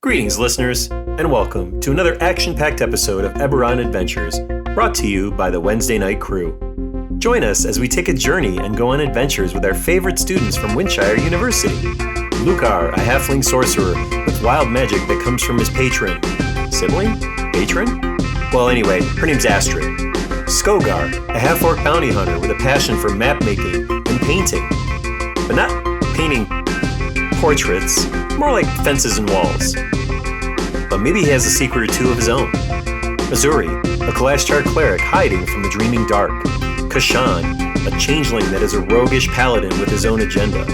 Greetings, listeners, and welcome to another action-packed episode of Eberron Adventures, brought to you by the Wednesday Night Crew. Join us as we take a journey and go on adventures with our favorite students from Windshire University. Lucar, a halfling sorcerer with wild magic that comes from his patron. Sibling? Patron? Well, anyway, her name's Astrid. Skogar, a half-orc bounty hunter with a passion for map-making and painting. But not painting portraits, more like fences and walls. But maybe he has a secret or two of his own. Azuri, a Kalashtar cleric hiding from the dreaming dark. Kashan, a changeling that is a roguish paladin with his own agenda.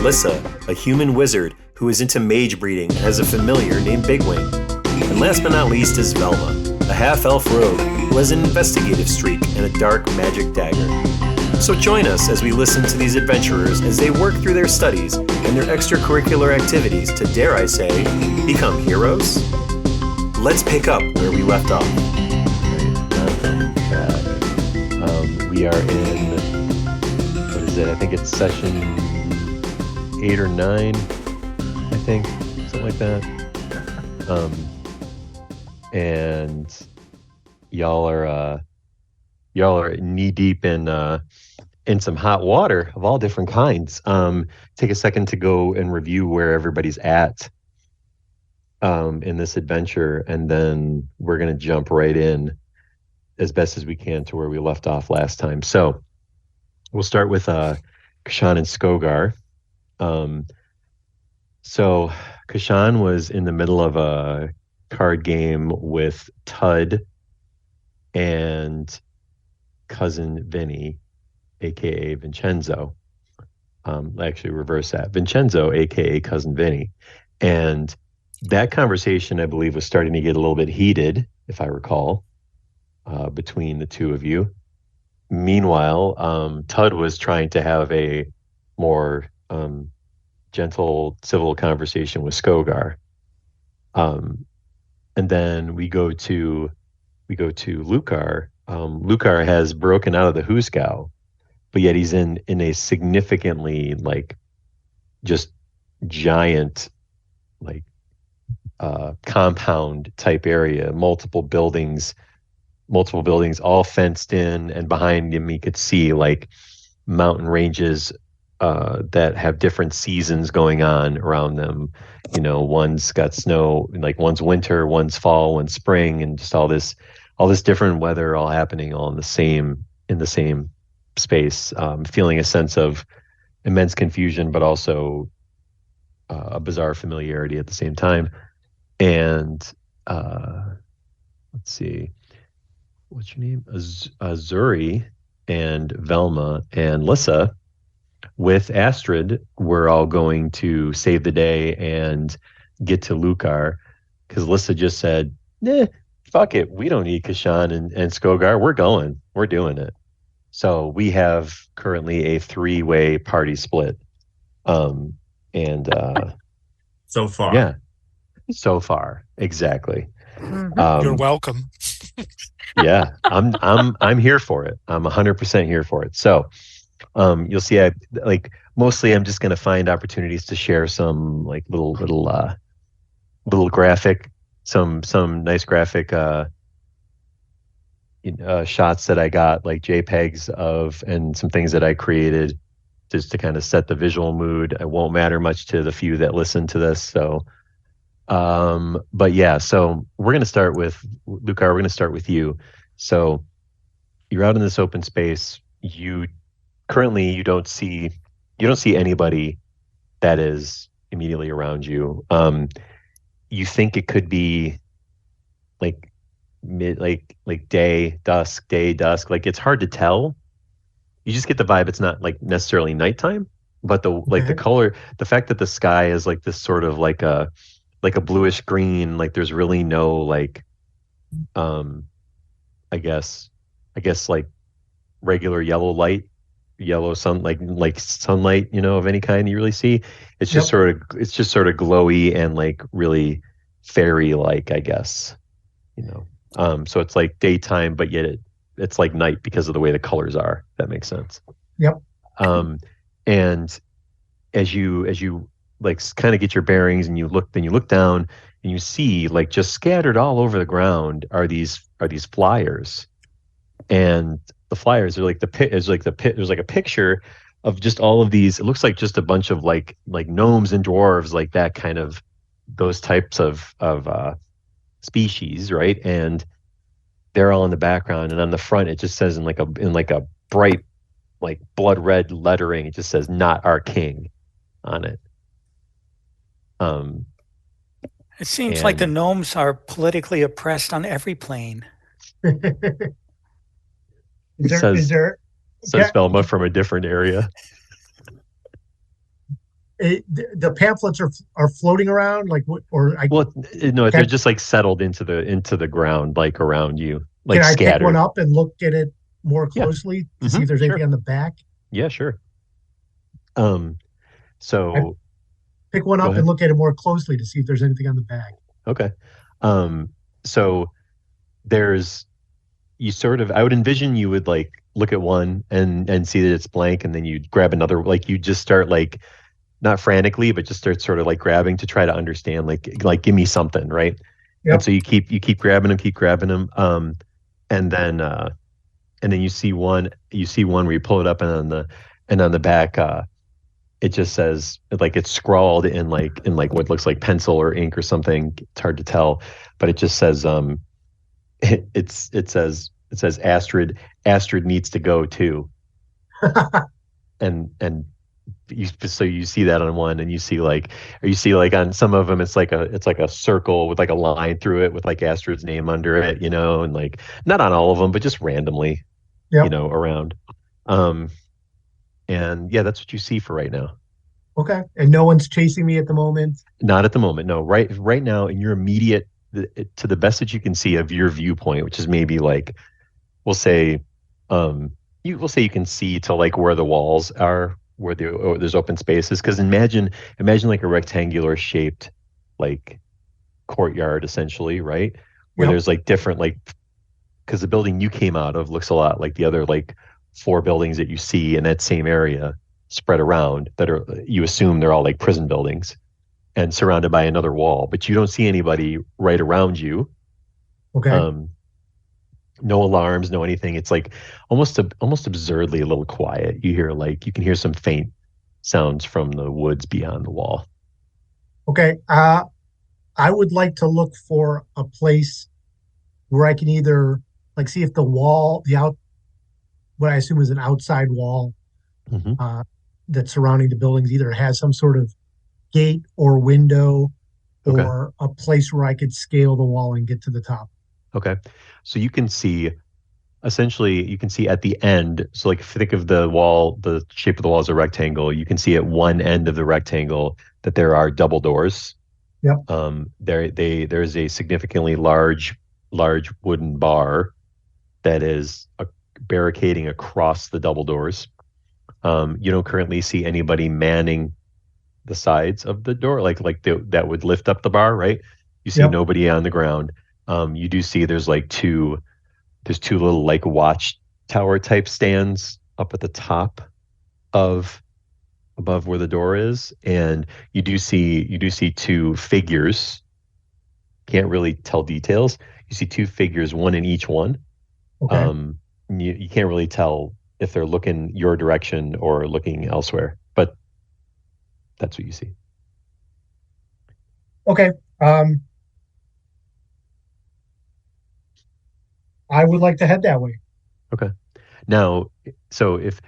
Lissa, a human wizard who is into mage breeding and has a familiar named Bigwing. And last but not least is Velma, a half-elf rogue who has an investigative streak and a dark magic dagger. So join us as we listen to these adventurers as they work through their studies and their extracurricular activities to, dare I say, become heroes? Let's pick up where we left off. We are in, what is it? I think it's session 8 or 9, I think, something like that. And y'all are knee deep in some hot water of all different kinds. Take a second to go and review where everybody's at in this adventure, and then we're going to jump right in as best as we can to where we left off last time. So we'll start with Kashan and Skogar. So Kashan was in the middle of a card game with Tud and cousin Vinny, aka Vincenzo. Actually reverse that. Vincenzo, aka cousin Vinny. And that conversation, I believe, was starting to get a little bit heated, if I recall, between the two of you. Meanwhile, Tud was trying to have a more gentle, civil conversation with Skogar. And then we go to Lucar. Lucar has broken out of the Hooskow, but yet he's in a significantly just giant compound type area, multiple buildings all fenced in, and behind him he could see mountain ranges that have different seasons going on around them. One's got snow, one's winter, one's fall, one's spring, and just all this different weather all happening all in the same space. Feeling a sense of immense confusion, but also a bizarre familiarity at the same time. And let's see, what's your name? Azuri and Velma and Lissa with Astrid were all going to save the day and get to Lucar, because Lissa just said, fuck it, we don't need Kashan and Skogar. We're doing it. So we have currently a 3-way party split. So far. Yeah. So far. Exactly. You're welcome. Yeah. I'm here for it. I'm 100% here for it. So you'll see mostly I'm just going to find opportunities to share some little graphic, some nice graphic shots that I got, like JPEGs of, and some things that I created just to kind of set the visual mood. It won't matter much to the few that listen to this. So, but yeah, so we're going to start with Lucar. We're going to start with you. So you're out in this open space. You don't see anybody that is immediately around you. You think it could be day, dusk. It's hard to tell. You just get the vibe it's not necessarily nighttime, but the color, the fact that the sky is this sort of a bluish green, there's really no I guess regular yellow sun, sunlight, of any kind you really see. It's just sort of glowy and really fairy I guess, so it's daytime, but yet it's night because of the way the colors are. If that makes sense. Yep. And as you kind of get your bearings and you look down, and you see like just scattered all over the ground are these flyers, and the flyers are like the pit is like the pit. There's like a picture of just all of these. It looks like just a bunch of like gnomes and dwarves, like that kind of those types of species, right? And they're all in the background, and on the front it just says in like a bright like blood red lettering. It just says "Not Our King" on it. Um, It seems like the and gnomes are politically oppressed on every plane. Is there is says there says Velma from a different area. the pamphlets are floating around like what, or I Well, no, they're can, just like settled into the ground, like around you, can like I pick one scattered. up and look at it more Yeah. closely to see if there's Sure. anything on the back? Yeah, sure. Um, I so pick one go up and ahead. look at it more closely to see if there's anything on the back. Okay. So there's you sort of I would envision you would like look at one and see that it's blank, and then you'd grab another, like you just start like not frantically, but just start sort of like grabbing to try to understand, like give me something, right? And Yep. so you keep grabbing them, keep grabbing them, and then you see one where you pull it up, and on the back, it just says, like, it's scrawled in like what looks like pencil or ink or something. It's hard to tell, but it just says it says Astrid needs to go too, and you see that on one, and you see like on some of them it's like a circle with like a line through it with like Astrid's name under it, and like not on all of them, but just randomly, Yep. around. Um, and yeah, that's what you see for right now. Okay. And no one's chasing me at the moment. Not at the moment, no. Right now, in your immediate, to the best that you can see of your viewpoint, which is maybe like we'll say, we'll say you can see to like where the walls are, where there's open spaces. Because imagine like a rectangular shaped like courtyard, essentially, right? Where Yep. there's like different like because the building you came out of looks a lot like the other like four buildings that you see in that same area spread around that are you assume they're all like prison buildings and surrounded by another wall, but you don't see anybody right around you. Okay. Um, no alarms, no anything. It's like almost absurdly a little quiet. You can hear some faint sounds from the woods beyond the wall. Okay. I would like to look for a place where I can either like see if the wall, what I assume is an outside wall, Hmm. uh, that's surrounding the buildings either has some sort of gate or window Okay. or a place where I could scale the wall and get to the top. Okay. So you can see essentially you can see at the end. So like if you think of the wall, the shape of the wall as a rectangle, you can see at one end of the rectangle that there are double doors. Yep. There's a significantly large wooden bar that is barricading across the double doors. You don't currently see anybody manning the sides of the door, that would lift up the bar, right? You see Yep. nobody on the ground. You do see there's two little like watchtower type stands up at the top of above where the door is, and you do see two figures. Can't really tell details. You see two figures, one in each one. Okay. You can't really tell if they're looking your direction or looking elsewhere, but that's what you see. Okay. Um, I would like to head that way. Okay. Now, so if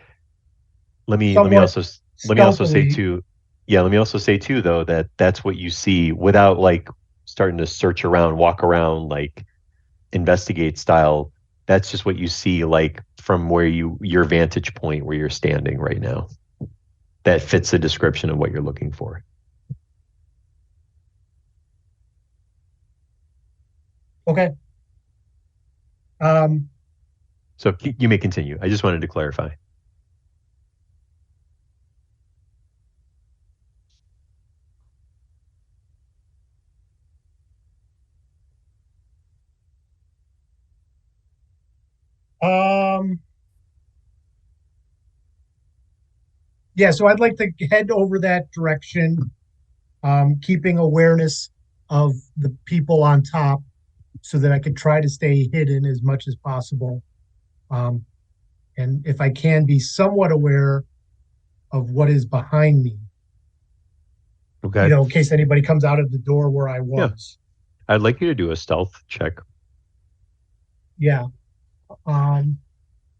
let me Somewhat also say stealthily. too, yeah, let me also say too though that that's what you see without like starting to search around, walk around, like investigate style. That's just what you see like from where your vantage point where you're standing right now. That fits the description of what you're looking for. Okay. Um, So you may continue. I just wanted to clarify. um, yeah, so I'd like to head over that direction, keeping awareness of the people on top so that I could try to stay hidden as much as possible. And if I can, be somewhat aware of what is behind me. Okay. You know, in case anybody comes out of the door where I was. I'd like you to do a stealth check. Yeah. And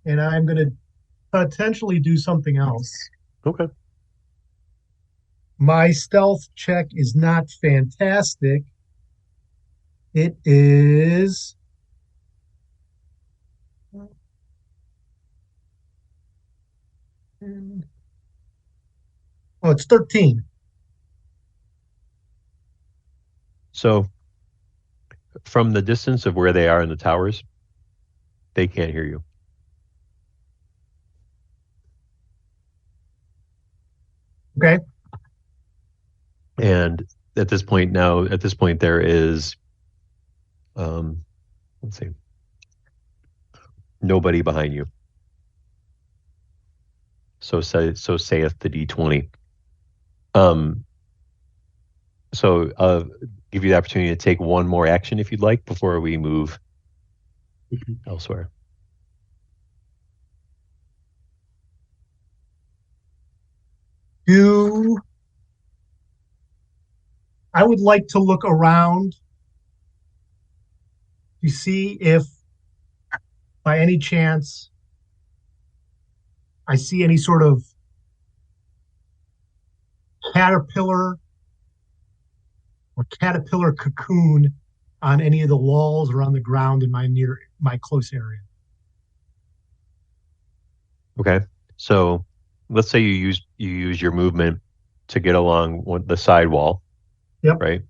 I'm going to potentially do something else. Okay. My stealth check is not fantastic. It is... Oh, it's 13. So from the distance of where they are in the towers, they can't hear you. Okay. And at this point there is, let's see, nobody behind you. So saith the D20. So give you the opportunity to take one more action if you'd like before we move elsewhere. I would like to look around to see if by any chance I see any sort of caterpillar or caterpillar cocoon on any of the walls or on the ground in my close area. Okay. So let's say you use your movement to get along the side wall. Yep. Right.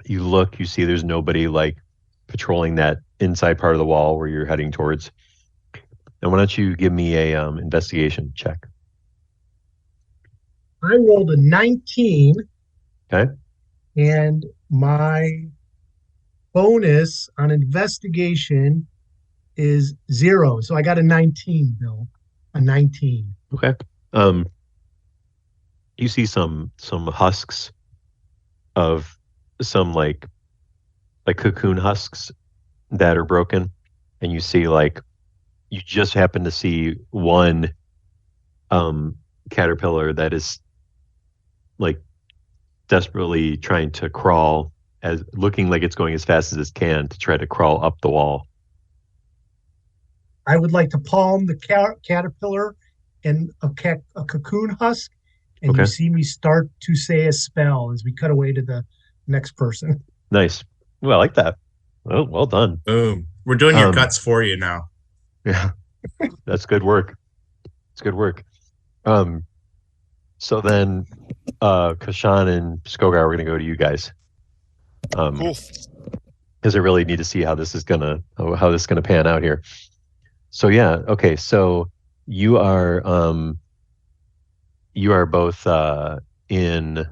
You see there's nobody like patrolling that inside part of the wall where you're heading towards. And why don't you give me a investigation check? I rolled a 19. Okay. And my bonus on investigation is 0. So I got a 19, Bill. A 19. Okay. You see some husks of some like cocoon husks that are broken, and you see you just happen to see one caterpillar that is like desperately trying to crawl, as looking like it's going as fast as it can to try to crawl up the wall. I would like to palm the caterpillar and a cocoon husk, and Okay. You see me start to say a spell as we cut away to the next person. Nice. Well, I like that. Well done. Boom. We're doing your cuts for you now. Yeah. That's good work. It's good work. So then Kashan and Skogar, we're gonna go to you guys. Cool. Because I really need to see how this is gonna pan out here. So yeah, okay. So you are both in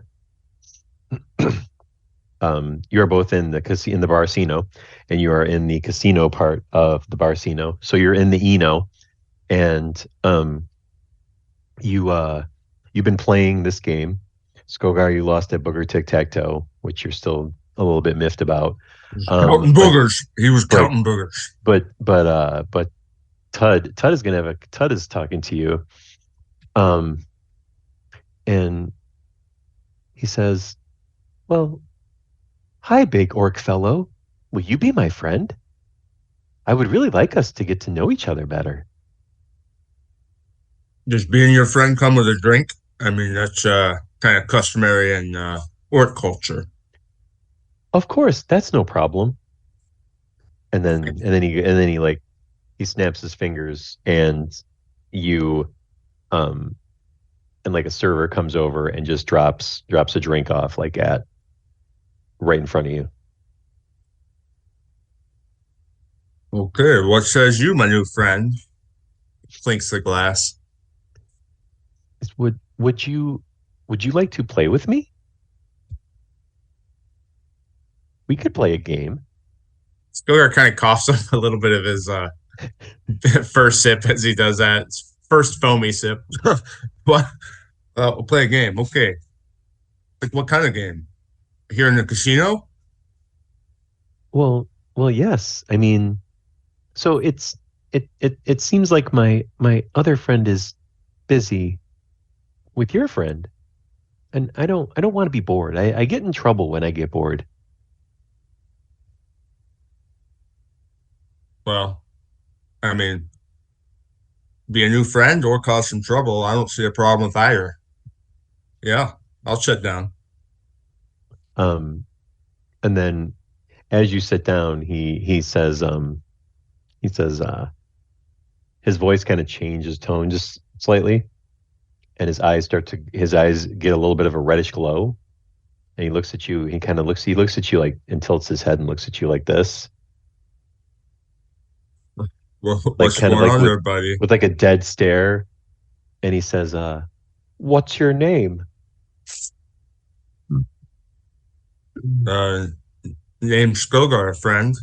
you are both in the Barcino, and you are in the casino part of the Barcino. So you're in the Eno, and you've been playing this game. Skogar, you lost at Booger Tic-Tac-Toe, which you're still a little bit miffed about. Counting boogers. He was counting boogers. But Tud is talking to you. And he says, "Well, hi, big orc fellow. Will you be my friend? I would really like us to get to know each other better." Does being your friend come with a drink? I mean, that's kind of customary in orc culture. Of course, that's no problem. And then he snaps his fingers, and you and like a server comes over and just drops a drink off right in front of you. Okay, what says you, my new friend? Clinks the glass. Would you like to play with me? We could play a game. Skogar kind of coughs up a little bit of his first sip as he does that. First foamy sip. What? We'll play a game. Okay. Like what kind of game? here in the casino? Well, yes. I mean, so it seems like my other friend is busy with your friend, and I don't want to be bored. I get in trouble when I get bored. Well, I mean, be a new friend or cause some trouble. I don't see a problem with either. Yeah, I'll shut down. Um, and then as you sit down, he says his voice kind of changes tone just slightly, and his eyes get a little bit of a reddish glow, and he looks at you. He looks at you like and tilts his head and looks at you like this, Well, like what's kind of going like on there, buddy? with like a dead stare, and he says, "What's your name?" Uh, name's Skogar, friend.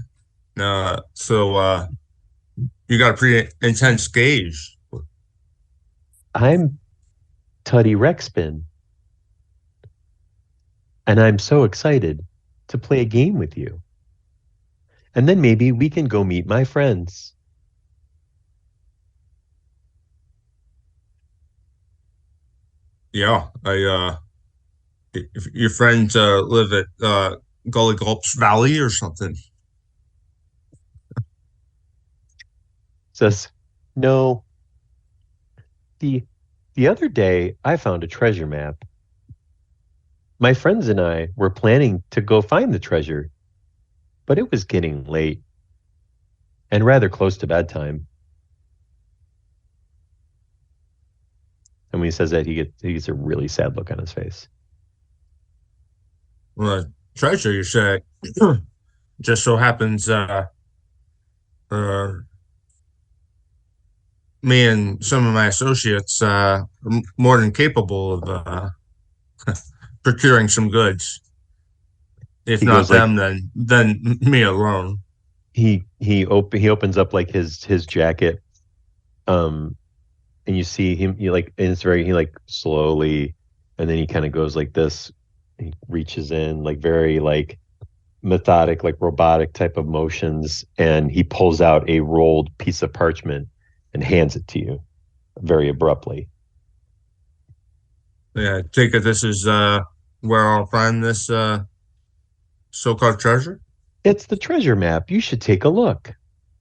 So you got a pretty intense gaze. I'm Tuddy Rexpin, and I'm so excited to play a game with you. And then maybe we can go meet my friends. Yeah, if your friends live at Gully Gulps Valley or something. Says, no, the the other day I found a treasure map. My friends and I were planning to go find the treasure, but it was getting late and rather close to bedtime. And when he says that, he gets a really sad look on his face. Well, treasure, you say? Just so happens, uh, me and some of my associates more than capable of procuring some goods. If He not goes like them, then me alone. he opens up like his jacket, um, and you see him. You like, and it's very he like slowly, and then he kind of goes like this. He reaches in like very like methodic, like robotic type of motions, and he pulls out a rolled piece of parchment and hands it to you very abruptly. Yeah, take it this is where I'll find this so-called treasure. It's the treasure map. You should take a look.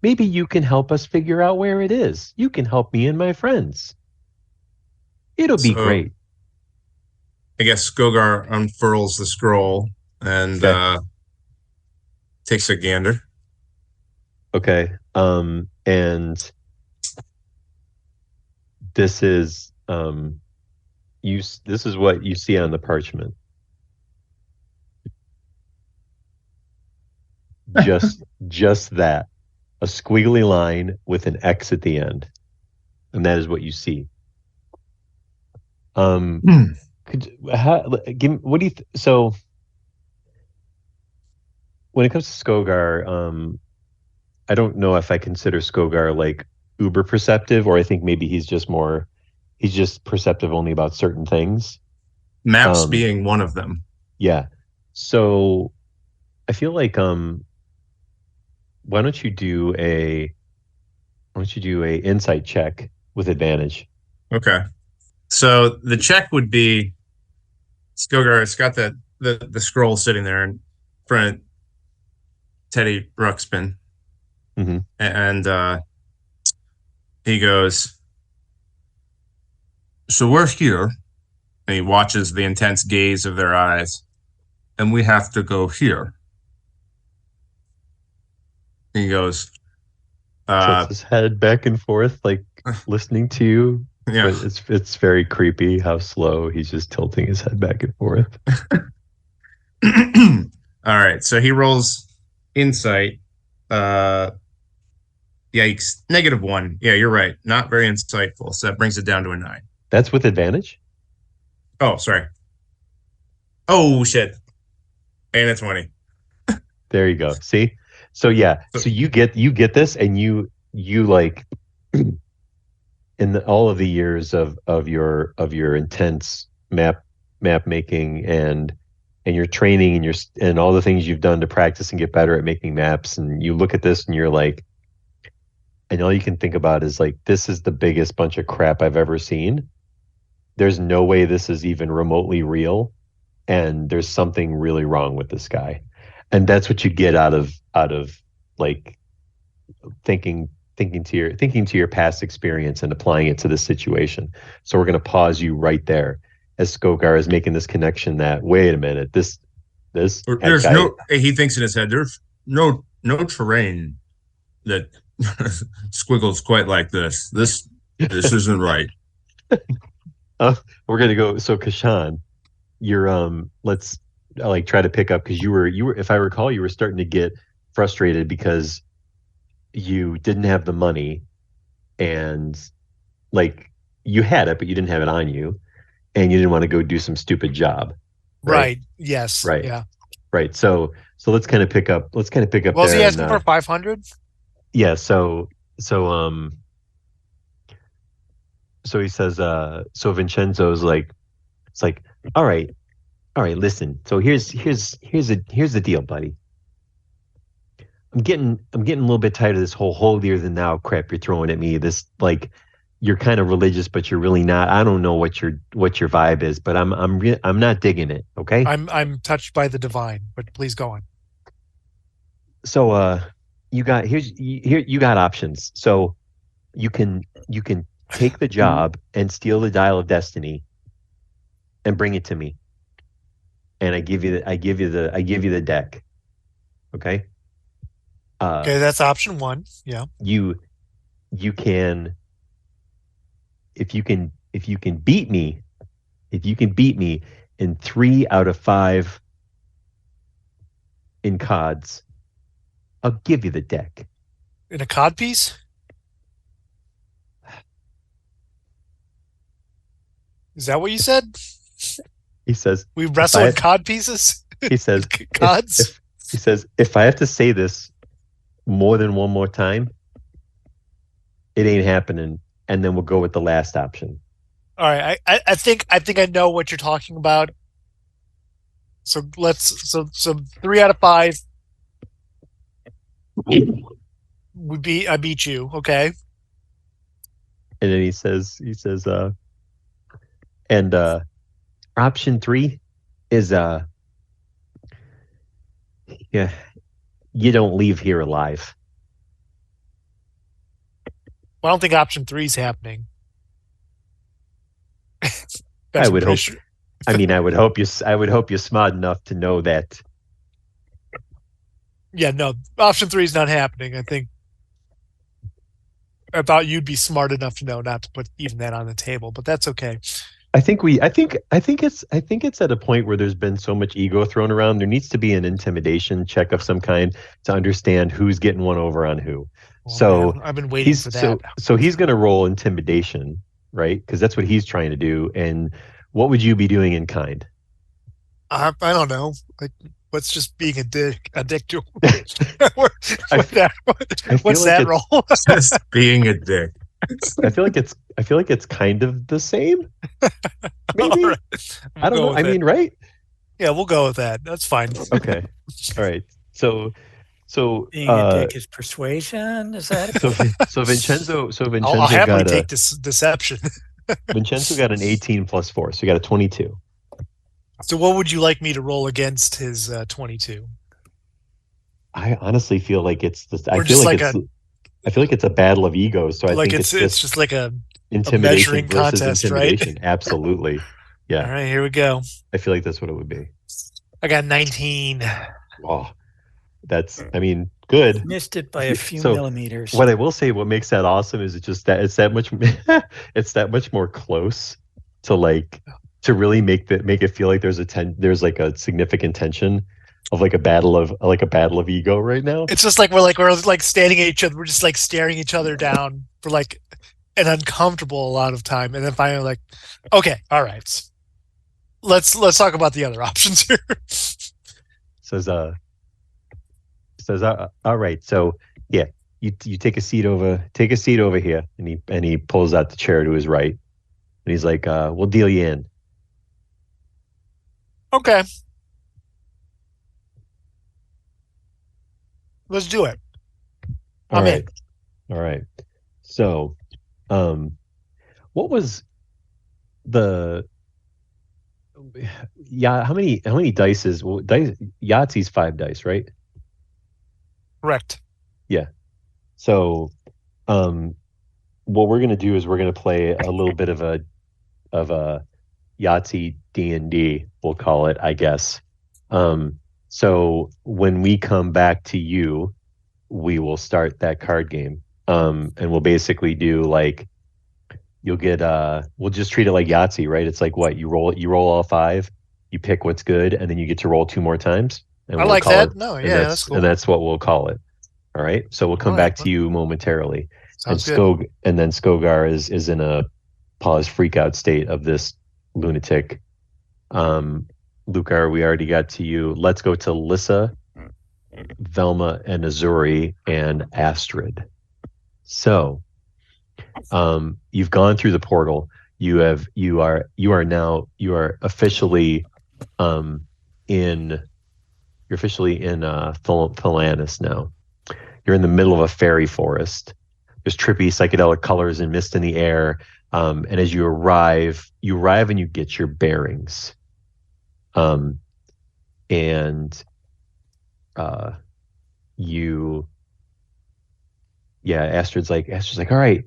Maybe you can help us figure out where it is. You can help me and my friends. It'll be So great. I guess Skogar unfurls the scroll and Okay. takes a gander. Okay. And this is this is what you see on the parchment. Just that. A squiggly line with an X at the end. And that is what you see. What do you so when it comes to Skogar, I don't know if I consider Skogar like uber perceptive, or I think maybe he's just perceptive only about certain things. Maps Um, being one of them. yeah. So I feel like why don't you do a insight check with advantage? Okay. So the check would be Skogar. It's got the scroll sitting there in front of Teddy Ruxpin, Mm-hmm. and he goes, "So we're here," and he watches the intense gaze of their eyes, and we have to go here. He goes, Tilts his head back and forth, like listening to you. yeah. But it's very creepy how slow he's just tilting his head back and forth. All right, so he rolls insight. Yikes, -1. Yeah, you're right. Not very insightful. So that brings it down to a 9. That's with advantage? Oh, sorry. Oh shit. And a 20. There you go. See? So yeah. So you get this, and you like in all of the years of your intense map making and and you're training and all the things you've done to practice and get better at making maps, and you look at this and you're like, and all you can think about is like, this is the biggest bunch of crap I've ever seen. There's no way this is even remotely real, and there's something really wrong with this guy. And that's what you get out of like thinking to your past experience and applying it to this situation. So we're going to pause you right there as Skogar is making this connection that, wait a minute, this There's guy, no. He thinks in his head, there's no terrain that squiggles quite like this. This isn't right. we're gonna go. So Kashan, you're let's like try to pick up, because you were, if I recall, you were starting to get frustrated because you didn't have the money, and like you had it but you didn't have it on you, and you didn't want to go do some stupid job. Right. Yes. Right. Yeah. Right. So let's kind of pick up. Was there he asking and, for 500? yeah. So he says, so Vincenzo's like, it's like, all right, listen. So here's the deal, buddy. I'm getting a little bit tired of this whole holier than thou crap you're throwing at me. This, like, you're kind of religious, but you're really not. I don't know what your vibe is, but I'm not digging it. Okay. I'm touched by the divine, but please go on. So you got options. So you can take the job and steal the dial of destiny and bring it to me, and I give you the deck. Okay. Okay, that's option one. Yeah. You can, if you can beat me in 3 out of 5 in CODs, I'll give you the deck. In a cod piece? Is that what you said? He says, We wrestle with cod pieces? he says, Cods? he says, if I have to say this more than one more time, it ain't happening. And then we'll go with the last option. All right. I think I know what you're talking about. So so 3 out of 5. I beat you. Okay. And then he says, and option 3 is yeah, you don't leave here alive. Well, I don't think option 3 is happening. I would hope. I mean, I would hope you're smart enough to know that. Yeah, no, option 3 is not happening. I think I thought you'd be smart enough to know not to put even that on the table, but that's okay. I think it's at a point where there's been so much ego thrown around. There needs to be an intimidation check of some kind to understand who's getting one over on who. Well, so man, I've been waiting for that. So he's going to roll intimidation, right? Because that's what he's trying to do. And what would you be doing in kind? I don't know. Like, what's just being a dick to him? What's that role? Just being a dick. I feel like it's kind of the same. Maybe. Right. I don't know. I mean, right? Yeah, we'll go with that. That's fine. Okay. All right. So Being a dick is persuasion. Is that? So Vincenzo I'll happily got take this deception. Vincenzo got an 18 plus 4, so he got a 22. So what would you like me to roll against his 22? I honestly feel like it's I feel like it's a battle of egos. So I like think it's just like a intimidation measuring versus contest, intimidation. right? Absolutely. Yeah. All right, here we go. I feel like that's what it would be. I got 19. Oh, that's, I mean, good. Missed it by a few millimeters. What I will say, what makes that awesome is it's that much it's that much more close to really make it feel like there's like a significant tension of like a battle of ego right now. It's just like we're standing at each other, we're just like staring each other down for like an uncomfortable amount of time, and then finally like, okay, all right, let's talk about the other options here. says all right, so yeah, you take a seat over here, and he pulls out the chair to his right, and he's like, we'll deal you in. Okay. Let's do it. All I'm right. in. All right. So, what was the how many dice is Yahtzee's 5 dice, right? Correct. Yeah. So, what we're gonna do is we're gonna play a little bit of a Yahtzee D&D, we'll call it, I guess. So when we come back to you, we will start that card game. And we'll basically do like you'll get we'll just treat it like Yahtzee, right? It's like what you roll all 5, you pick what's good, and then you get to roll 2 more times. And I we'll like call that. it, No, and yeah, that's cool. that's what we'll call it. All right. So we'll come All right. back to you momentarily. Sounds good. And then Skogar is in a pause freak out state of this lunatic. Lukar, we already got to you. Let's go to Lissa, Velma, and Azuri, and Astrid. So, you've gone through the portal. You are officially in Thelanis now. You're in the middle of a fairy forest. There's trippy psychedelic colors and mist in the air. And as you arrive and you get your bearings. Astrid's like, all right,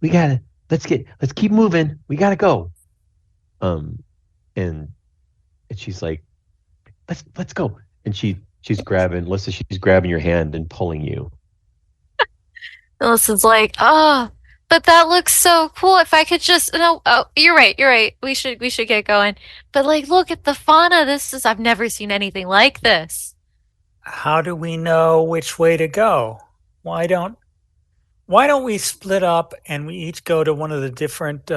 we gotta, let's keep moving. We gotta go. And she's like, let's go. And she's grabbing your hand and pulling you. Melissa's like, oh, but that looks so cool. If I could just, no, oh, you're right. We should get going. But like, look at the fauna. I've never seen anything like this. How do we know which way to go? Why don't we split up and we each go to one of the different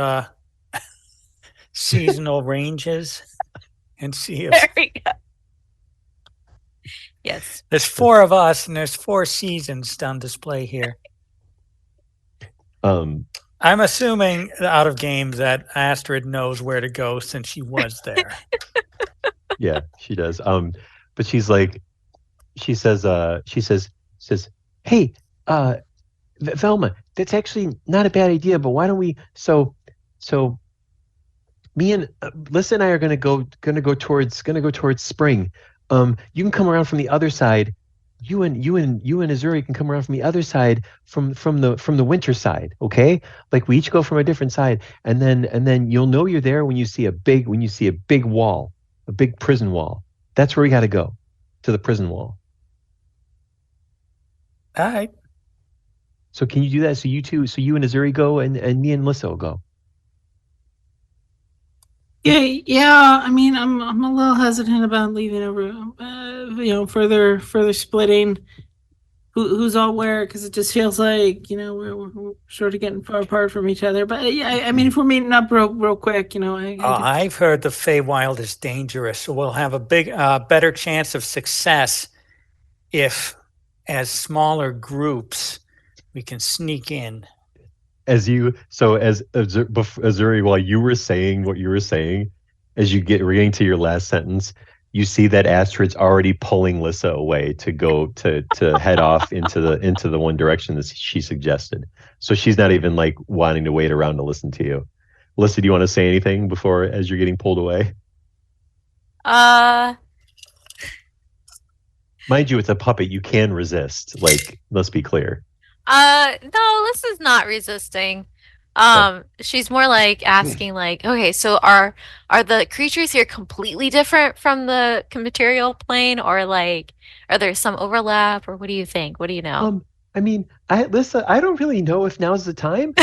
seasonal ranges and see if There we go. Yes. there's 4 of us and there's 4 seasons on display here. I'm assuming out of game that Astrid knows where to go since she was there. Yeah, she does. But she's like, she says, hey, Velma, that's actually not a bad idea, but why don't we, so me and Lissa and I are gonna go towards spring. You can come around from the other side. You and Azuri can come around from the other side from the winter side, okay? Like we each go from a different side, and then you'll know you're there when you see a big wall, a big prison wall. That's where we got to go, to the prison wall. All right. So can you do that? So you and Azuri go, and me and Lissa will go. Yeah. I mean, I'm a little hesitant about leaving a room. Further splitting. Who's all where? Because it just feels like we're sort of getting far apart from each other. But yeah, I mean, if we're meeting up real quick, I've heard the Feywild is dangerous, so we'll have a better chance of success if, as smaller groups, we can sneak in. As Azuri, while you were saying what you were saying, as you get reading to your last sentence, you see that Astrid's already pulling Lissa away to go to head off into the one direction that she suggested. So she's not even like wanting to wait around to listen to you. Lissa, do you want to say anything before as you're getting pulled away? Mind you, it's a puppet. You can resist. Like, let's be clear. No, Lissa's not resisting. She's more like asking, like, okay, so are the creatures here completely different from the material plane, or like, are there some overlap, or what do you think? What do you know? I mean, Lissa, I don't really know if now's the time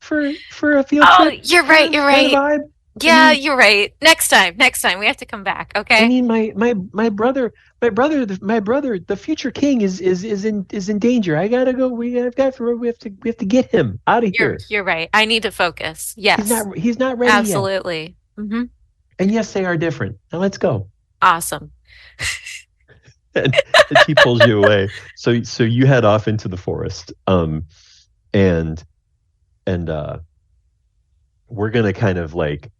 for a field Oh, trip. you're right. Vibe. Yeah, you're right. Next time we have to come back. Okay. I mean, my brother, the future king is in danger. I gotta go. We have to get him out of here. You're right. I need to focus. Yes. He's not ready Absolutely. yet. Mm-hmm. And yes, they are different. Now let's go. Awesome. and he pulls you away. So you head off into the forest. And we're gonna kind of like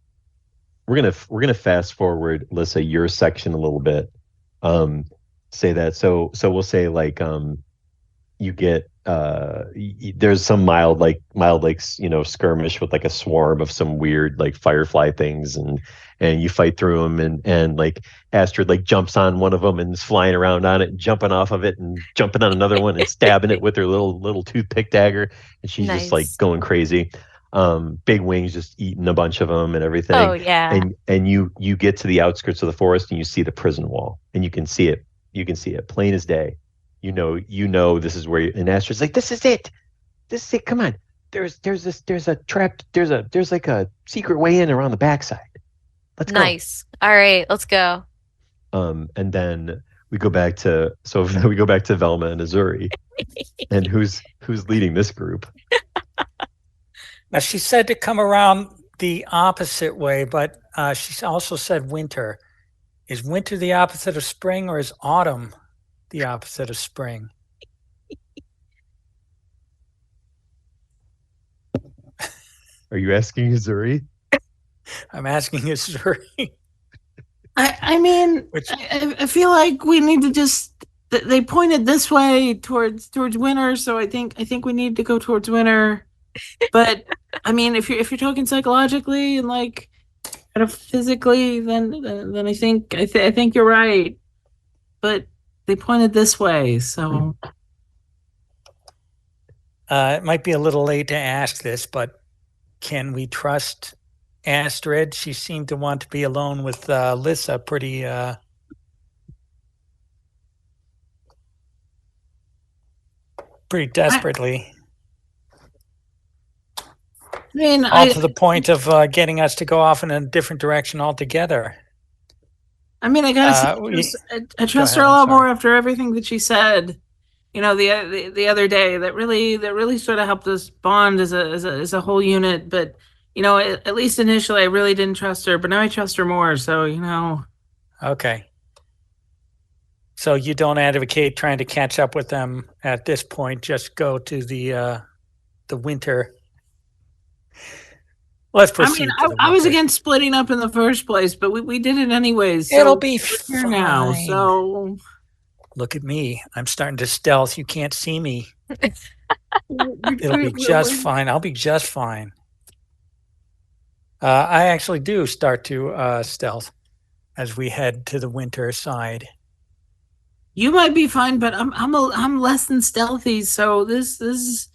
we're gonna fast forward, let's say, your section a little bit, say that. So we'll say like you get there's some mild like skirmish with like a swarm of some weird like firefly things, and you fight through them, and like Astrid like jumps on one of them and is flying around on it and jumping off of it and jumping on another one and stabbing it with her little toothpick dagger, and she's just like Nice. going crazy. Big Wings just eating a bunch of them and everything. Oh yeah. And you get to the outskirts of the forest and you see the prison wall, and you can see it plain as day. You know this is where and Astrid's like, this is it. Come on. There's like a secret way in around the backside. Let's go. Nice. All right, let's go. And then we go back to Velma and Azuri. And who's leading this group? Now, she said to come around the opposite way, but she also said winter. Is winter the opposite of spring, or is autumn the opposite of spring? Are you asking Azuri? I'm asking Azuri. I mean, I feel like we need to just. They pointed this way towards winter, so I think we need to go towards winter. But I mean, if you're talking psychologically and like physically, then I think you're right. But they pointed this way, so It might be a little late to ask this, but can we trust Astrid? She seemed to want to be alone with Lissa pretty desperately. I mean, To the point of getting us to go off in a different direction altogether. I mean, I gotta say, I trust her a lot more after everything that she said. You know, the other day that really sort of helped us bond as a whole unit. But you know, at least initially, I really didn't trust her, but now I trust her more. So you know. Okay. So you don't advocate trying to catch up with them at this point. Just go to the winter. Let's proceed. I mean, I was against splitting up in the first place, but we did it anyways. So it'll be here fine. Now. So look at me. I'm starting to stealth. You can't see me. It'll be just fine. I'll be just fine. I actually do start to stealth as we head to the winter side. You might be fine, but I'm less than stealthy. So this is.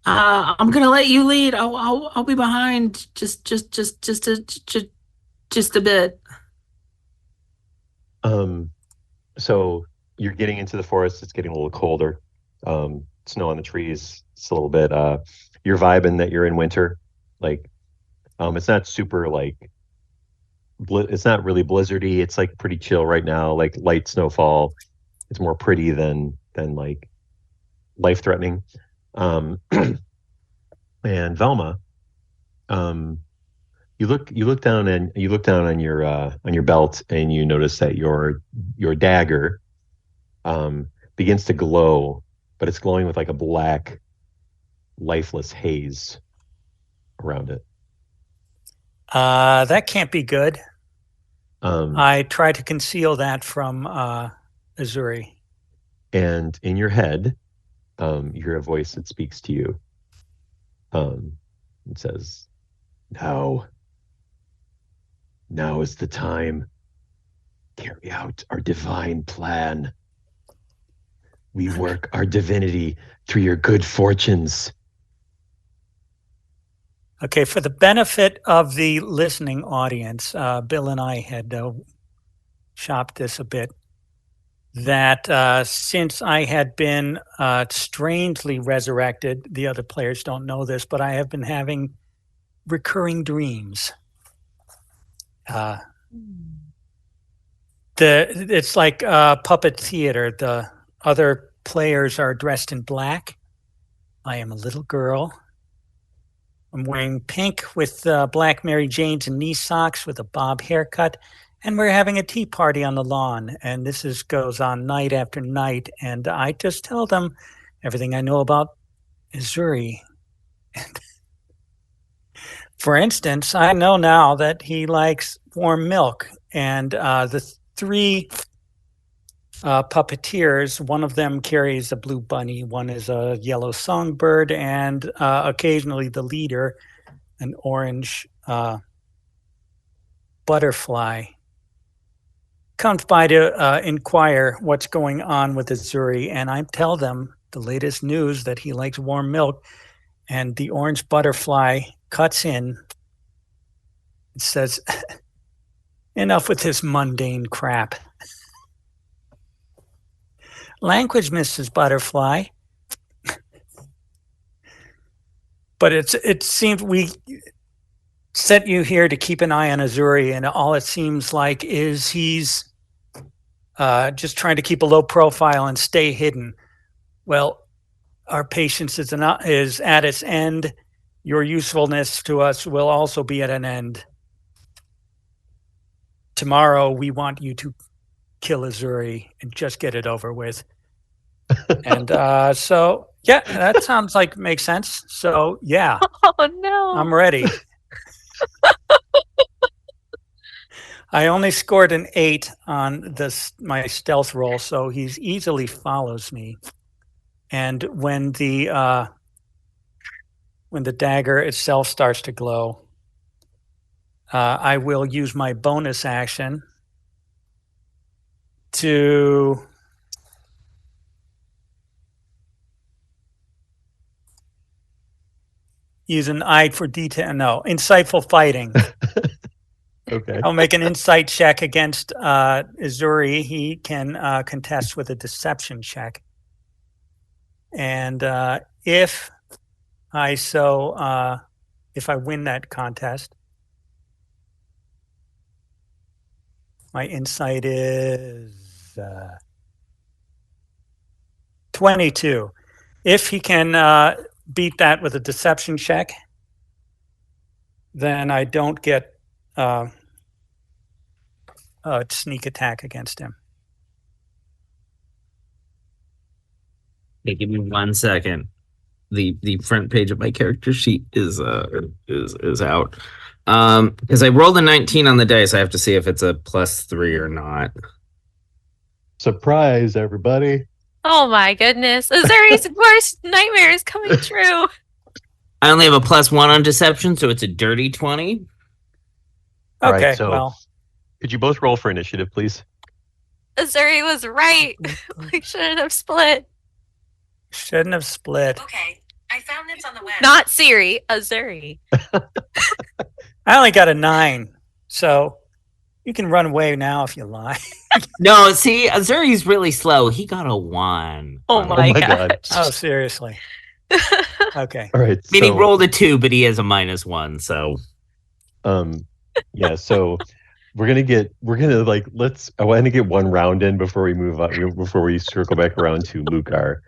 I'm gonna let you lead. I'll be behind just a bit. So you're getting into the forest. It's getting a little colder. Snow on the trees. It's a little bit. You're vibing that you're in winter. Like, it's not super like. It's not really blizzardy. It's like pretty chill right now. Like light snowfall. It's more pretty than like life threatening. And Velma, you look down on your belt, and you notice that your dagger begins to glow, but it's glowing with like a black, lifeless haze around it. That can't be good. I try to conceal that from Azuri. And in your head, you hear a voice that speaks to you. It says, now is the time. Carry out our divine plan. We work our divinity through your good fortunes. Okay, for the benefit of the listening audience, Bill and I had shopped this a bit. That since I had been strangely resurrected, the other players don't know this, but I have been having recurring dreams. It's like puppet theater. The other players are dressed in black. I am a little girl. I'm wearing pink with black Mary Janes and knee socks with a bob haircut. And we're having a tea party on the lawn, and this goes on night after night. And I just tell them everything I know about Azuri. For instance, I know now that he likes warm milk, and the three puppeteers. One of them carries a blue bunny, one is a yellow songbird, and occasionally the leader, an orange butterfly, comes by to inquire what's going on with Azuri, and I tell them the latest news that he likes warm milk, and the orange butterfly cuts in and says, enough with this mundane crap. Language, Mrs. Butterfly. But it seems we sent you here to keep an eye on Azuri, and all it seems like is he's just trying to keep a low profile and stay hidden. Well, our patience is at its end. Your usefulness to us will also be at an end. Tomorrow, we want you to kill Azuri and just get it over with. And so, yeah, that sounds like makes sense. So, yeah. Oh, no. I'm ready. I only scored an 8 on my stealth roll, so he easily follows me. And when the dagger itself starts to glow, I will use my bonus action to use an eye for detail. No, insightful fighting. Okay. I'll make an insight check against Azuri. He can contest with a deception check. And if I win that contest, my insight is 22. If he can beat that with a deception check, then I don't get a sneak attack against him. Hey, give me 1 second. The front page of my character sheet is out. Because I rolled a 19 on the dice, I have to see if it's a +3 or not. Surprise, everybody. Oh my goodness. Azuri's worst nightmare is coming true. I only have a +1 on deception, so it's a dirty 20. All Okay, right, so well, could you both roll for initiative, please? Azuri was right. We shouldn't have split. shouldn't have split. Okay, I found this on the web. Not Siri, Azuri. I only got a 9, so you can run away now if you like. No, see, Azuri's really slow. He got a 1. Oh my God. Oh, seriously. Okay. All right. I mean, he So, rolled a 2, but he has a -1, so. yeah, so I want to get one round in before we move on, before we circle back around to Lucar.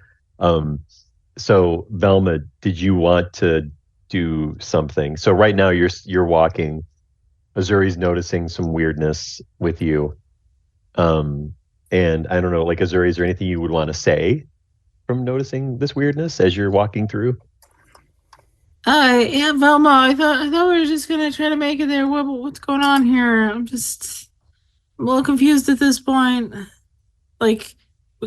So Velma, did you want to do something? So right now you're walking. Azuri's noticing some weirdness with you. And I don't know, like Azuri, is there anything you would want to say from noticing this weirdness as you're walking through? Yeah, Velma, I thought we were just gonna try to make it there. What's going on here? I'm a little confused at this point. Like,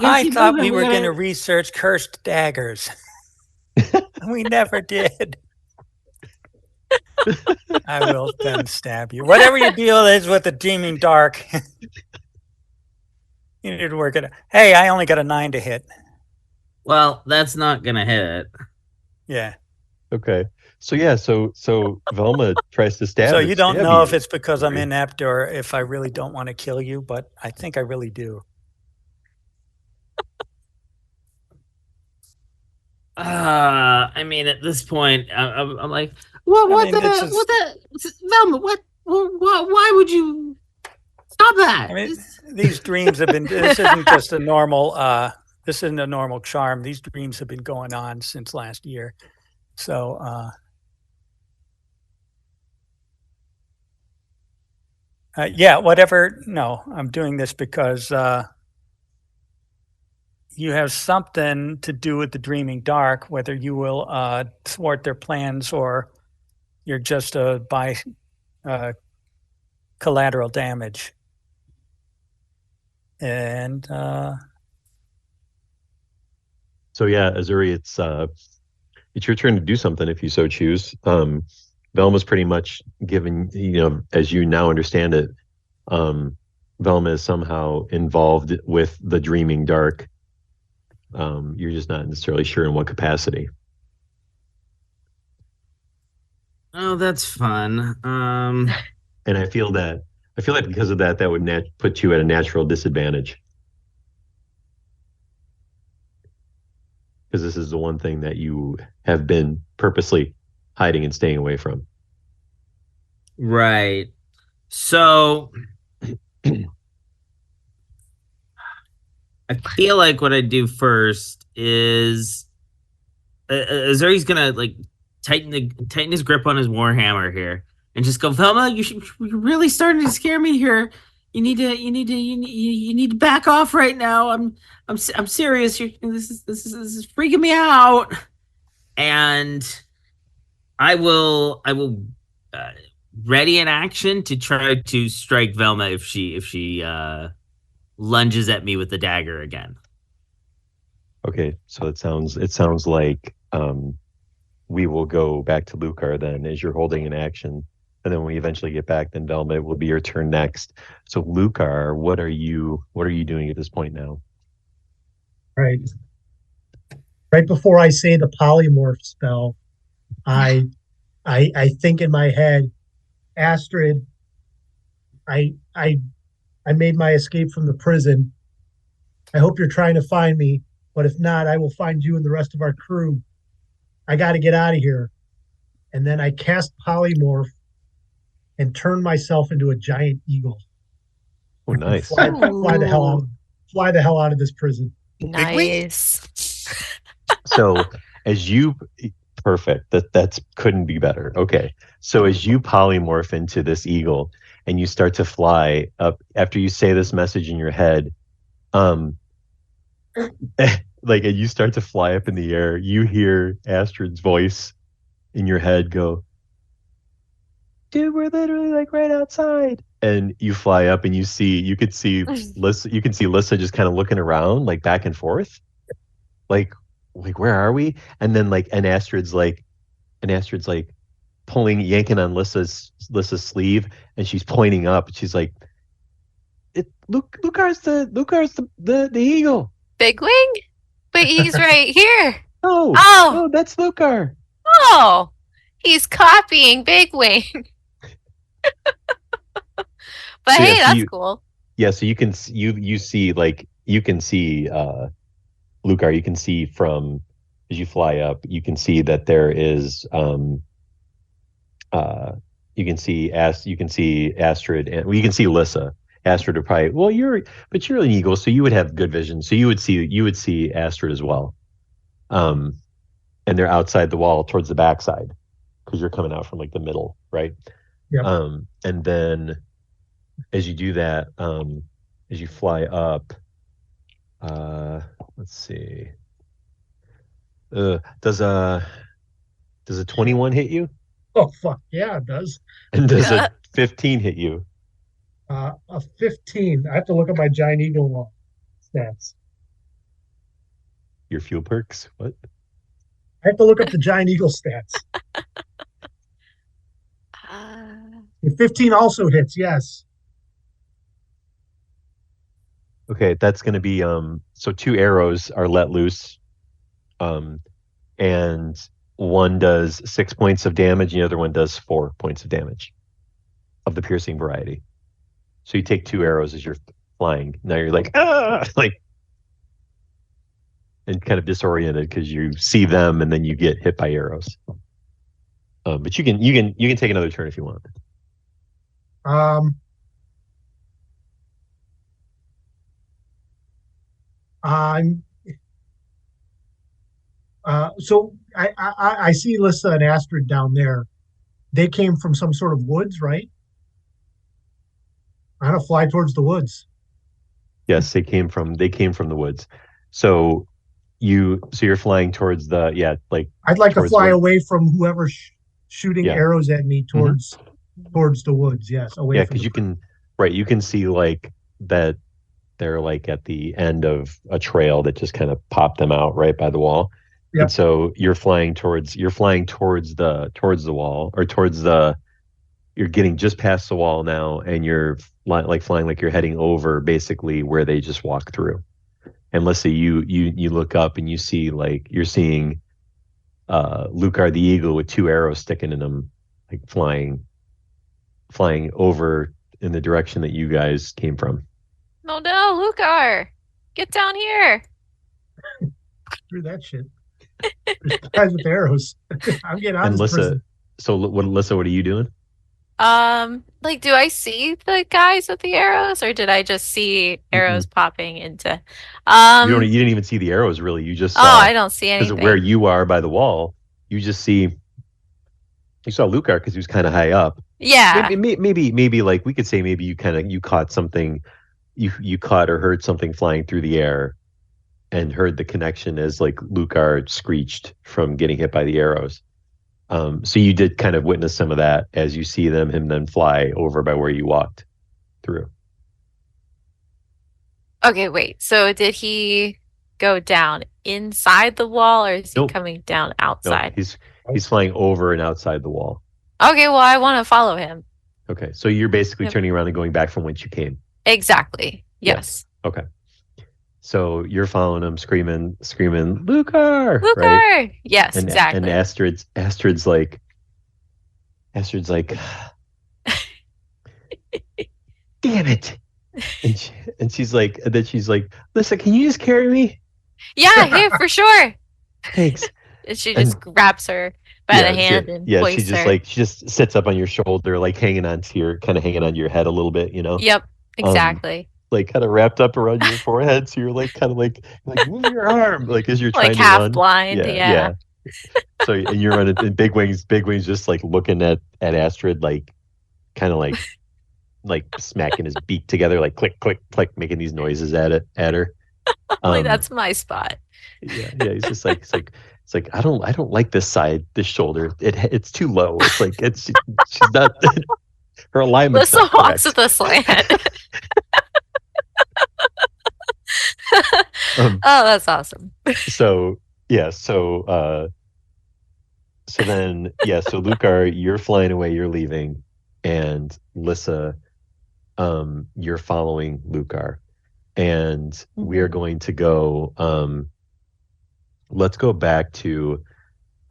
I thought we were going to research cursed daggers. We never did. I will then stab you. Whatever your deal is with the Dreaming Dark, you need to work it out. Hey, I only got a 9 to hit. Well, that's not gonna hit. Yeah. Okay. So Velma tries to stab. So you don't know if you. it's because I'm inept or if I really don't want to kill you, but I think I really do. I mean, at this point, I'm like, Velma, why would you stop that? I mean, these dreams have been, this isn't just a normal, this isn't a normal charm. These dreams have been going on since last year. So, yeah, whatever. No, I'm doing this because you have something to do with the Dreaming Dark, whether you will thwart their plans or you're just collateral damage. And So yeah, Azuri, it's your turn to do something if you so choose. Velma's pretty much given, as you now understand it, Velma is somehow involved with the dreaming dark. You're just not necessarily sure in what capacity. Oh, that's fun. And I feel like because of that, that would put you at a natural disadvantage. Because this is the one thing that you have been purposely hiding and staying away from. Right. So I feel like what I do first is Azuri's gonna like tighten his grip on his warhammer here and just go, Velma, you're really starting to scare me here. You need to back off right now. I'm serious. This is freaking me out. And I will ready in action to try to strike Velma if she lunges at me with the dagger again. Okay, so it sounds like we will go back to Lucar then as you're holding an action, and then when we eventually get back, then Velma, it will be your turn next. So Lucar, what are you doing at this point now? Right before I say the polymorph spell, I think in my head, Astrid, I made my escape from the prison. I hope you're trying to find me, but if not, I will find you and the rest of our crew. I got to get out of here. And then I cast polymorph and turn myself into a giant eagle. Oh, nice. Fly the hell out of this prison. Nice. So as you perfect, that's couldn't be better. Okay. So as you polymorph into this eagle and you start to fly up after you say this message in your head, like and you start to fly up in the air, you hear Astrid's voice in your head go, dude, we're literally like right outside. And you fly up and you can see Lissa just kind of looking around, like back and forth. Like where are we? And then Astrid's yanking on Lissa's sleeve, and she's pointing up. She's like, Lucar's the eagle. Big Wing? But he's right here. Oh, that's Lucar. Oh, he's copying Big Wing. But So, hey, so that's cool. Yeah, so you can see Lucar. You can see from as you fly up, you can see that there is you can see Astrid, and you can see Lissa. Astrid would probably you're an eagle, so you would have good vision. So you would see Astrid as well. And they're outside the wall towards the backside because you're coming out from like the middle, right? Yeah. And then as you do that, as you fly up, let's see. Does a 21 hit you? Oh fuck yeah, it does. And does a 15 hit you? A 15. I have to look at my giant eagle stats. Your fuel perks? What? I have to look up the giant eagle stats. 15 also hits, yes. Okay, that's going to be so 2 arrows are let loose, and one does 6 points of damage, and the other one does 4 points of damage of the piercing variety. So you take 2 arrows as you're flying. Now you're like and kind of disoriented because you see them and then you get hit by arrows. But you can take another turn if you want. So I see Lissa and Astrid down there. They came from some sort of woods, right? I'm gonna fly towards the woods. Yes, they came from the woods. So you're flying towards the I'd like to fly away from whoever's shooting arrows at me towards the woods. Yes, away. Yeah, because you can see like that They're like at the end of a trail that just kind of popped them out right by the wall. Yep. And so you're flying towards the wall, or you're getting just past the wall now, and you're flying like you're heading over basically where they just walked through. And let's say you look up and you see, like, you're seeing Lucar the eagle with 2 arrows sticking in him, like flying over in the direction that you guys came from. No, Lucar, get down here. Screw that shit. There's guys with arrows. I'm getting out And of this Lissa, prison. so Lissa, what are you doing? Like, do I see the guys with the arrows, or did I just see arrows popping into? You didn't even see the arrows, really. You just Oh, saw, I don't see because anything. of where you are by the wall. You saw Lucar because he was kind of high up. Yeah. Maybe like we could say maybe you caught something, you caught or heard something flying through the air, and heard the connection as like Lucar screeched from getting hit by the arrows. So you did kind of witness some of that as you see him then fly over by where you walked through. Okay, wait. So did he go down inside the wall, or is he Nope. coming down No, outside? he's flying over and outside the wall. Okay, well, I want to follow him. Okay, so you're basically Yep. turning around and going back from whence you came. Exactly. Yes. Okay. So you're following him, screaming, Lucar! Lucar! Right? Yes, exactly. And Astrid's like, damn it. And she's like, Lissa, can you just carry me? Yeah, here for sure. Thanks. And she just grabs her by the hand and she hoists just her. she just sits up on your shoulder, like hanging onto your head a little bit, you know? Yep, exactly. Like kind of wrapped up around your forehead, so you're like kind of like move your arm, like as you're Like trying to half run. blind, yeah. So and you're running, and Big Wings just like looking at Astrid, like kind of like smacking his beak together, like click click click, making these noises at her. Like, that's my spot. Yeah, he's just like it's like I don't like this shoulder. It's too low. It's like she's not her alignment's Lissa not walks correct. with a slant. Oh, that's awesome. So Lucar, you're flying away, you're leaving, and Lissa, you're following Lucar, and we are going to go. Let's go back to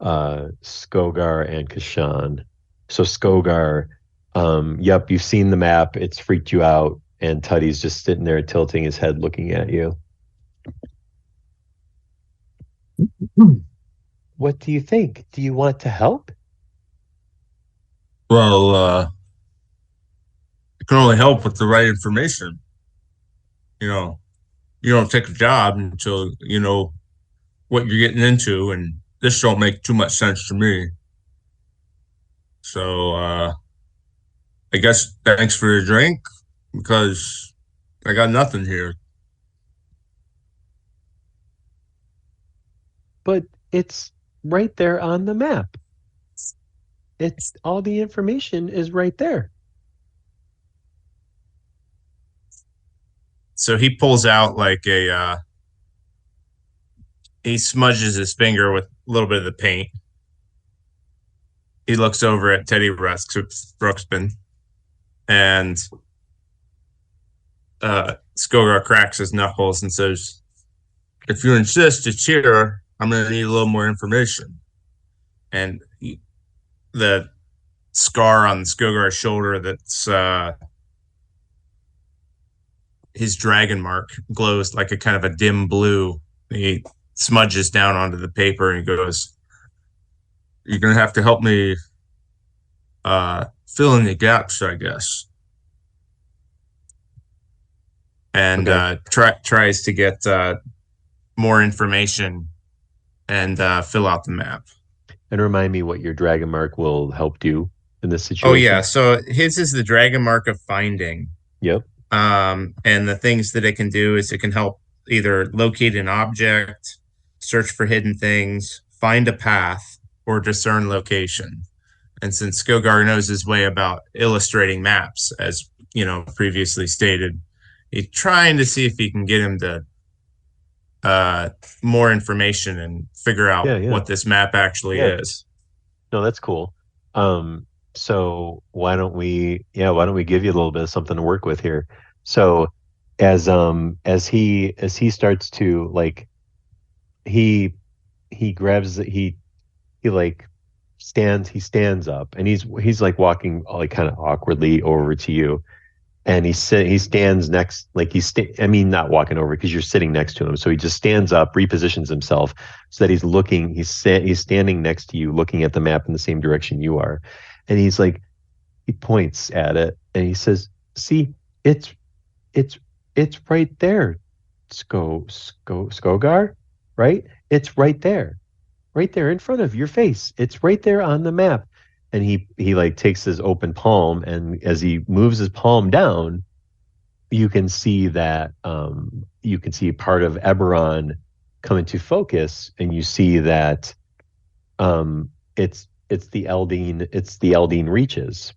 Skogar and Kashan. So Skogar, yep, you've seen the map. It's freaked you out, and Tuddy's just sitting there tilting his head, looking at you. What do you think? Do you want to help? Well, you can only help with the right information. You know, you don't take a job until you know what you're getting into, and this don't make too much sense to me. So, I guess thanks for your drink, because I got nothing here. But it's right there on the map. It's all the information is right there. So he pulls out like he smudges his finger with a little bit of the paint. He looks over at Teddy Ruxpin, and Skogar cracks his knuckles and says, "If you insist, it's here. I'm going to need a little more information." And the scar on Skogar's shoulder, that's his dragon mark, glows like a kind of a dim blue. He smudges down onto the paper and he goes, "You're going to have to help me fill in the gaps, I guess." And tries to get more information and fill out the map. And remind me what your dragon mark will help do in this situation. Oh yeah, so his is the dragon mark of finding. Yep. And the things that it can do is it can help either locate an object, search for hidden things, find a path, or discern location. And since Skogar knows his way about illustrating maps, as you know previously stated, he's trying to see if he can get him to more information and figure out what this map actually is. No, that's cool. So why don't we give you a little bit of something to work with here? So as he starts to like he grabs he like stands up, and he's like walking like kind of awkwardly over to you, and he stands next, like not walking over because you're sitting next to him, so he just stands up, repositions himself so that he's standing next to you, looking at the map in the same direction you are, and he points at it and he says, "See, it's right there, Skogar, right? It's right there in front of your face. It's right there on the map." And he like takes his open palm, and as he moves his palm down, you can see that you can see part of Eberron come into focus, and you see that it's the Eldine Reaches,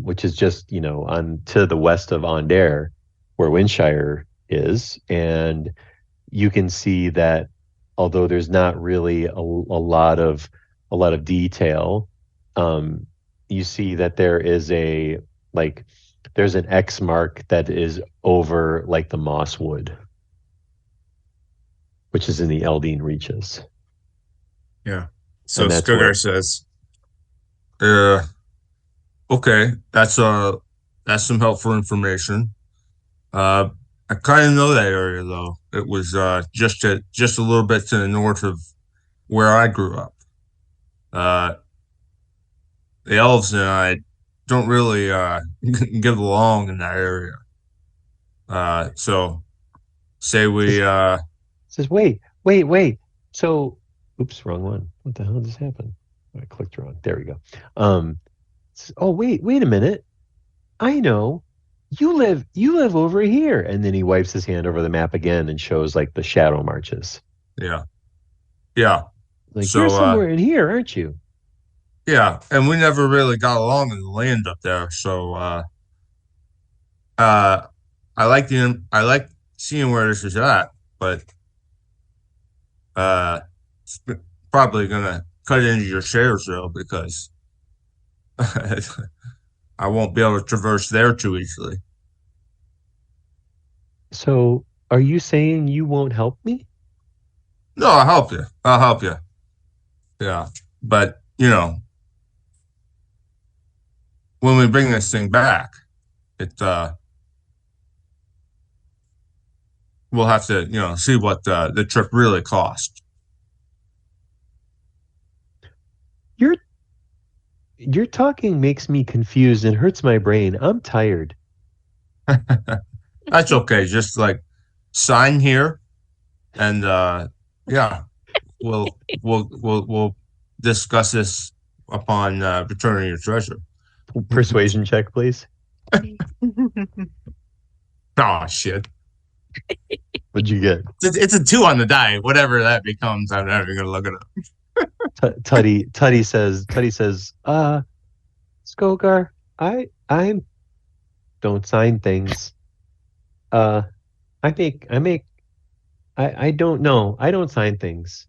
which is just on to the west of Aundair, where Windshire is, and you can see that although there's not really a lot of detail, you see that there's an X mark that is over like the Mosswood, which is in the Eldine Reaches. Yeah. So Skogar says, okay, that's some helpful information. I kind of know that area though. It was just a little bit to the north of where I grew up. The elves and I don't really get along in that area. So say we says wait. So oops, wrong one. What the hell just happened? I clicked wrong. There we go. Oh wait a minute. I know. You live over here. And then he wipes his hand over the map again and shows like the shadow marches. Yeah. Like, so, you're somewhere in here, aren't you? Yeah, and we never really got along in the land up there. So I like seeing where this is at, but it's probably gonna cut into your shares though, because I won't be able to traverse there too easily. So are you saying you won't help me? No, I'll help you. Yeah, but when we bring this thing back, we'll have to see what the trip really cost. Your talking makes me confused and hurts my brain. I'm tired. That's okay. Just like sign here, and yeah, we'll discuss this upon returning your treasure. Persuasion check, please. Oh shit! What'd you get? It's a 2 on the die. Whatever that becomes, I'm never gonna look it up. Tuddy says, Skogar, I don't sign things. I don't know. I don't sign things.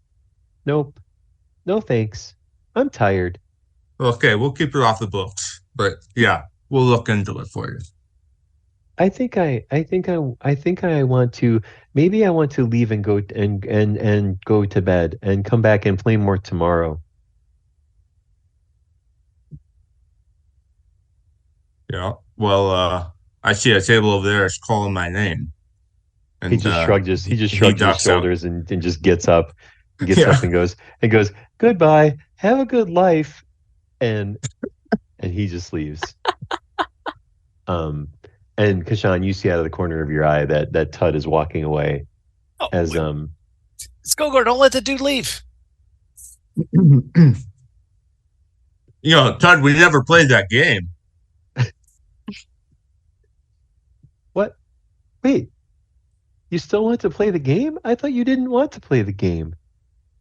Nope. No thanks. I'm tired. Okay, we'll keep it off the books. But yeah, we'll look into it for you. I think I want to, maybe I want to leave and go and go to bed and come back and play more tomorrow. Yeah. Well, I see a table over there. It's calling my name. And he just shrugged his shoulders and just gets up and goes, goodbye, have a good life, and he just leaves. And Kashan, you see out of the corner of your eye that Tud is walking away. Skogar, don't let the dude leave. Tud, we never played that game. What? Wait, you still want to play the game? I thought you didn't want to play the game.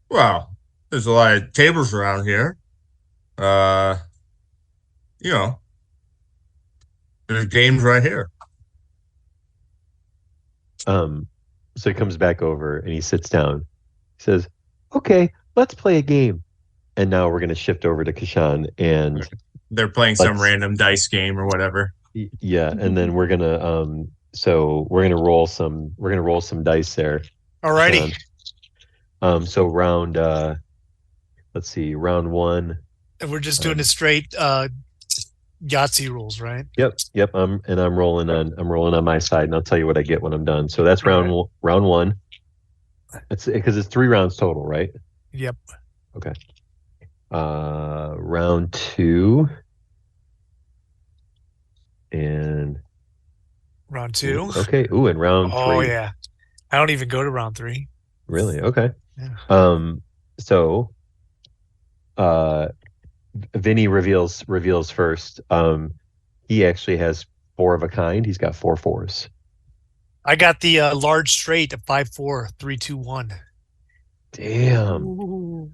Well, there's a lot of tables around here. There's games right here. So he comes back over and he sits down. He says, "Okay, let's play a game." And now we're going to shift over to Kashan, and They're playing some let's- random dice game or whatever. yeah, and then we're gonna we're gonna roll some dice there. Alrighty. Kashan. So round let's see, round one. And we're just doing a straight Yahtzee rules, right? Yep. I'm rolling on my side, and I'll tell you what I get when I'm done. So that's round one. It's because it's 3 rounds total, right? Yep. Okay. Round 2. And Round 2. Okay. Ooh, and round 3. Oh yeah. I don't even go to round 3. Really? Okay. Yeah. So Vinny reveals first. He actually has 4 of a kind. He's got 4 fours. I got the large straight of 5, 4, 3, 2, 1. Damn. Ooh.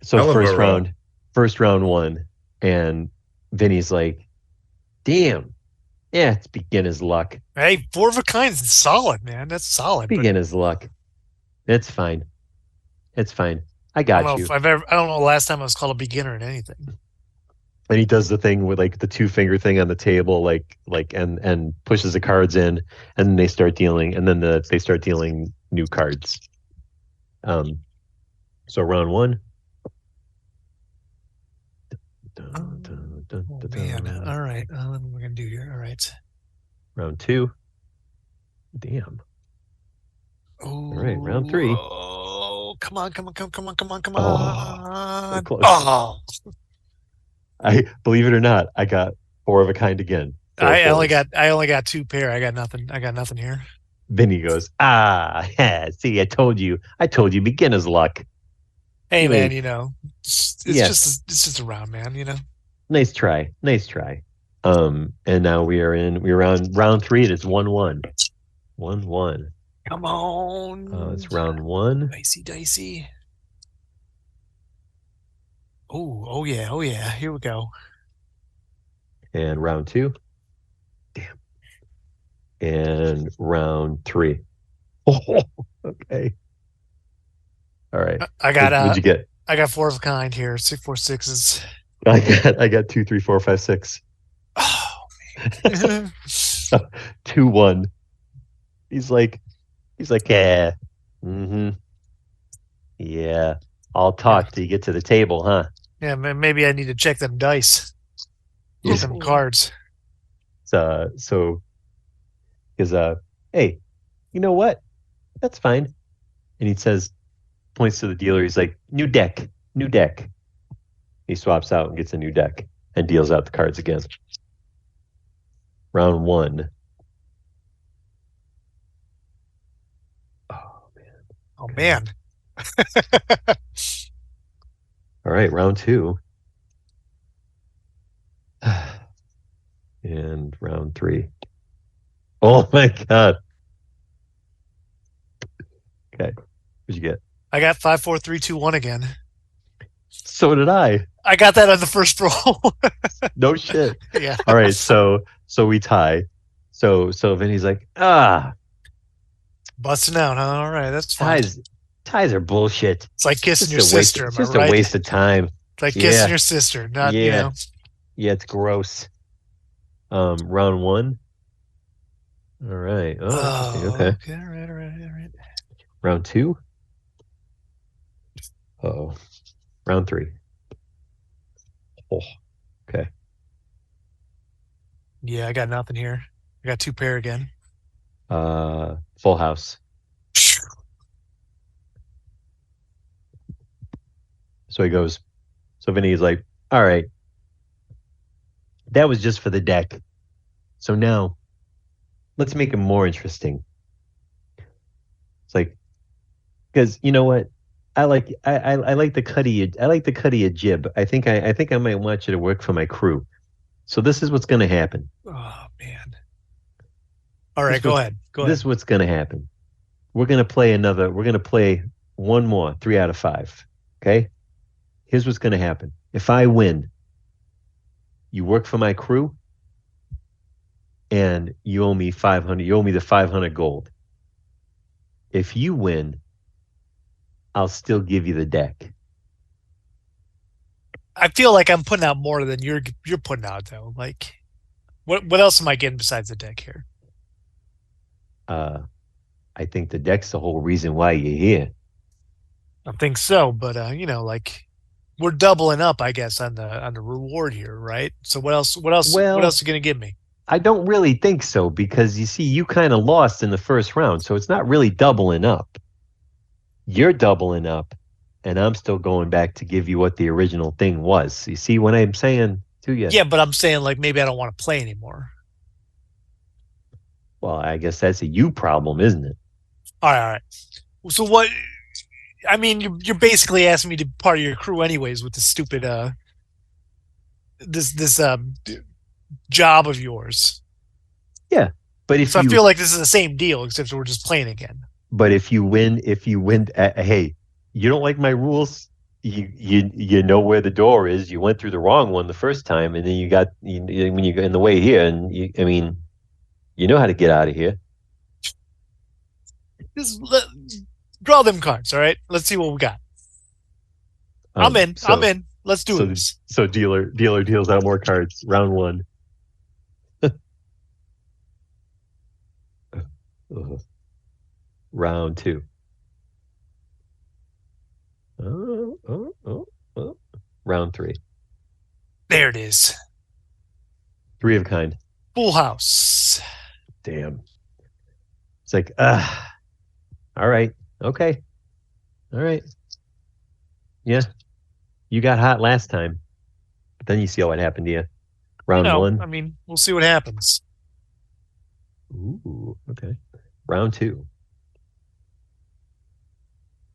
So Hell of a first round 1, and Vinny's like, "Damn, yeah, it's beginner's luck. Hey, 4 of a kind is solid, man. That's solid. But Beginner's luck. It's fine. It's fine. I I got don't know you." if I don't know the last time I was called a beginner in anything. And he does the thing with like the 2-finger thing on the table, and pushes the cards in, and then they start dealing, and then they start dealing new cards. So round 1. Oh man. All right. What am I gonna do here? All right. Round 2. Damn. Oh, All right, round 3. Oh, come on. Oh, so close. Oh, I believe it or not, I got 4 of a kind again. 4 I only fours. got 2 pair. I got nothing here. Vinny goes, see, I told you, beginner's luck. Hey Wait. man, it's Yes. just a round, man. Nice try. And now we're on round 3. It's 1-1. 1-1. Come on. It's round 1. Dicey. Oh yeah. Here we go. And round 2. Damn. And round 3. Oh, okay. All right. I got What'd you get? I got 4 of a kind here. 6, 4, 6s. I got 2, 3, 4, 5, 6. Oh man. 2-1. He's like, yeah. Mm-hmm. Yeah. I'll talk till you get to the table, huh? Yeah, maybe I need to check them dice. Yeah. Some cards. So because hey, you know what? That's fine. And he points to the dealer, he's like, new deck. He swaps out and gets a new deck and deals out the cards again. Round 1. Oh man. All right, round 2. And round 3. Oh my God. Okay. What'd you get? I got 5, 4, 3, 2, 1 again. So did I. I got that on the first roll. No shit. Yeah. All right, so we tie. So Vinny's like, Busting out, huh? All right, that's fine. ties are bullshit. It's like kissing your Just a waste- sister, It's am I just right? a waste of time. It's like kissing Yeah. your sister, not Yeah, it's gross. Round 1. All right. Oh, interesting. Okay. All right. Round 2. Uh-oh. Round 3. Oh, okay. Yeah, I got nothing here. I got 2 pair again. Full house. So he goes. So Vinny's like, all right. That was just for the deck. So now, let's make it more interesting. It's like, because you know what? I like the cut of your jib. I think I might want you to work for my crew. So this is what's going to happen. Oh man. All right, go ahead. This is what's going to happen. We're going to play one more 3 out of 5. Okay? Here's what's going to happen. If I win, you work for my crew, and you owe me 500. You owe me the 500 gold. If you win, I'll still give you the deck. I feel like I'm putting out more than you're putting out, though. Like, what else am I getting besides the deck here? I think the deck's the whole reason why you're here. I think so, but like we're doubling up, I guess, on the reward here, right? So what else? What else are you gonna give me? I don't really think so, because you see, you kind of lost in the first round, so it's not really doubling up. You're doubling up, and I'm still going back to give you what the original thing was. You see what I'm saying to you? Yeah, but I'm saying, like, maybe I don't want to play anymore. Well, I guess that's a you problem, isn't it? All right. So what? I mean, you're basically asking me to be part of your crew, anyways, with this stupid this job of yours. Yeah, but if I feel like this is the same deal, except we're just playing again. But if you win, hey, you don't like my rules. You know where the door is. You went through the wrong one the first time, and then when you go in the way here, and you know how to get out of here. Just draw them cards, all right? Let's see what we got. I'm in. Let's do this. So dealer deals out more cards. Round one. Round two. Round three. There it is. 3 of kind. Full house. Damn. It's like, all right. Okay. All right. Yeah. You got hot last time. But then you see what happened to you. Round one. I mean, we'll see what happens. Ooh, okay. Round two.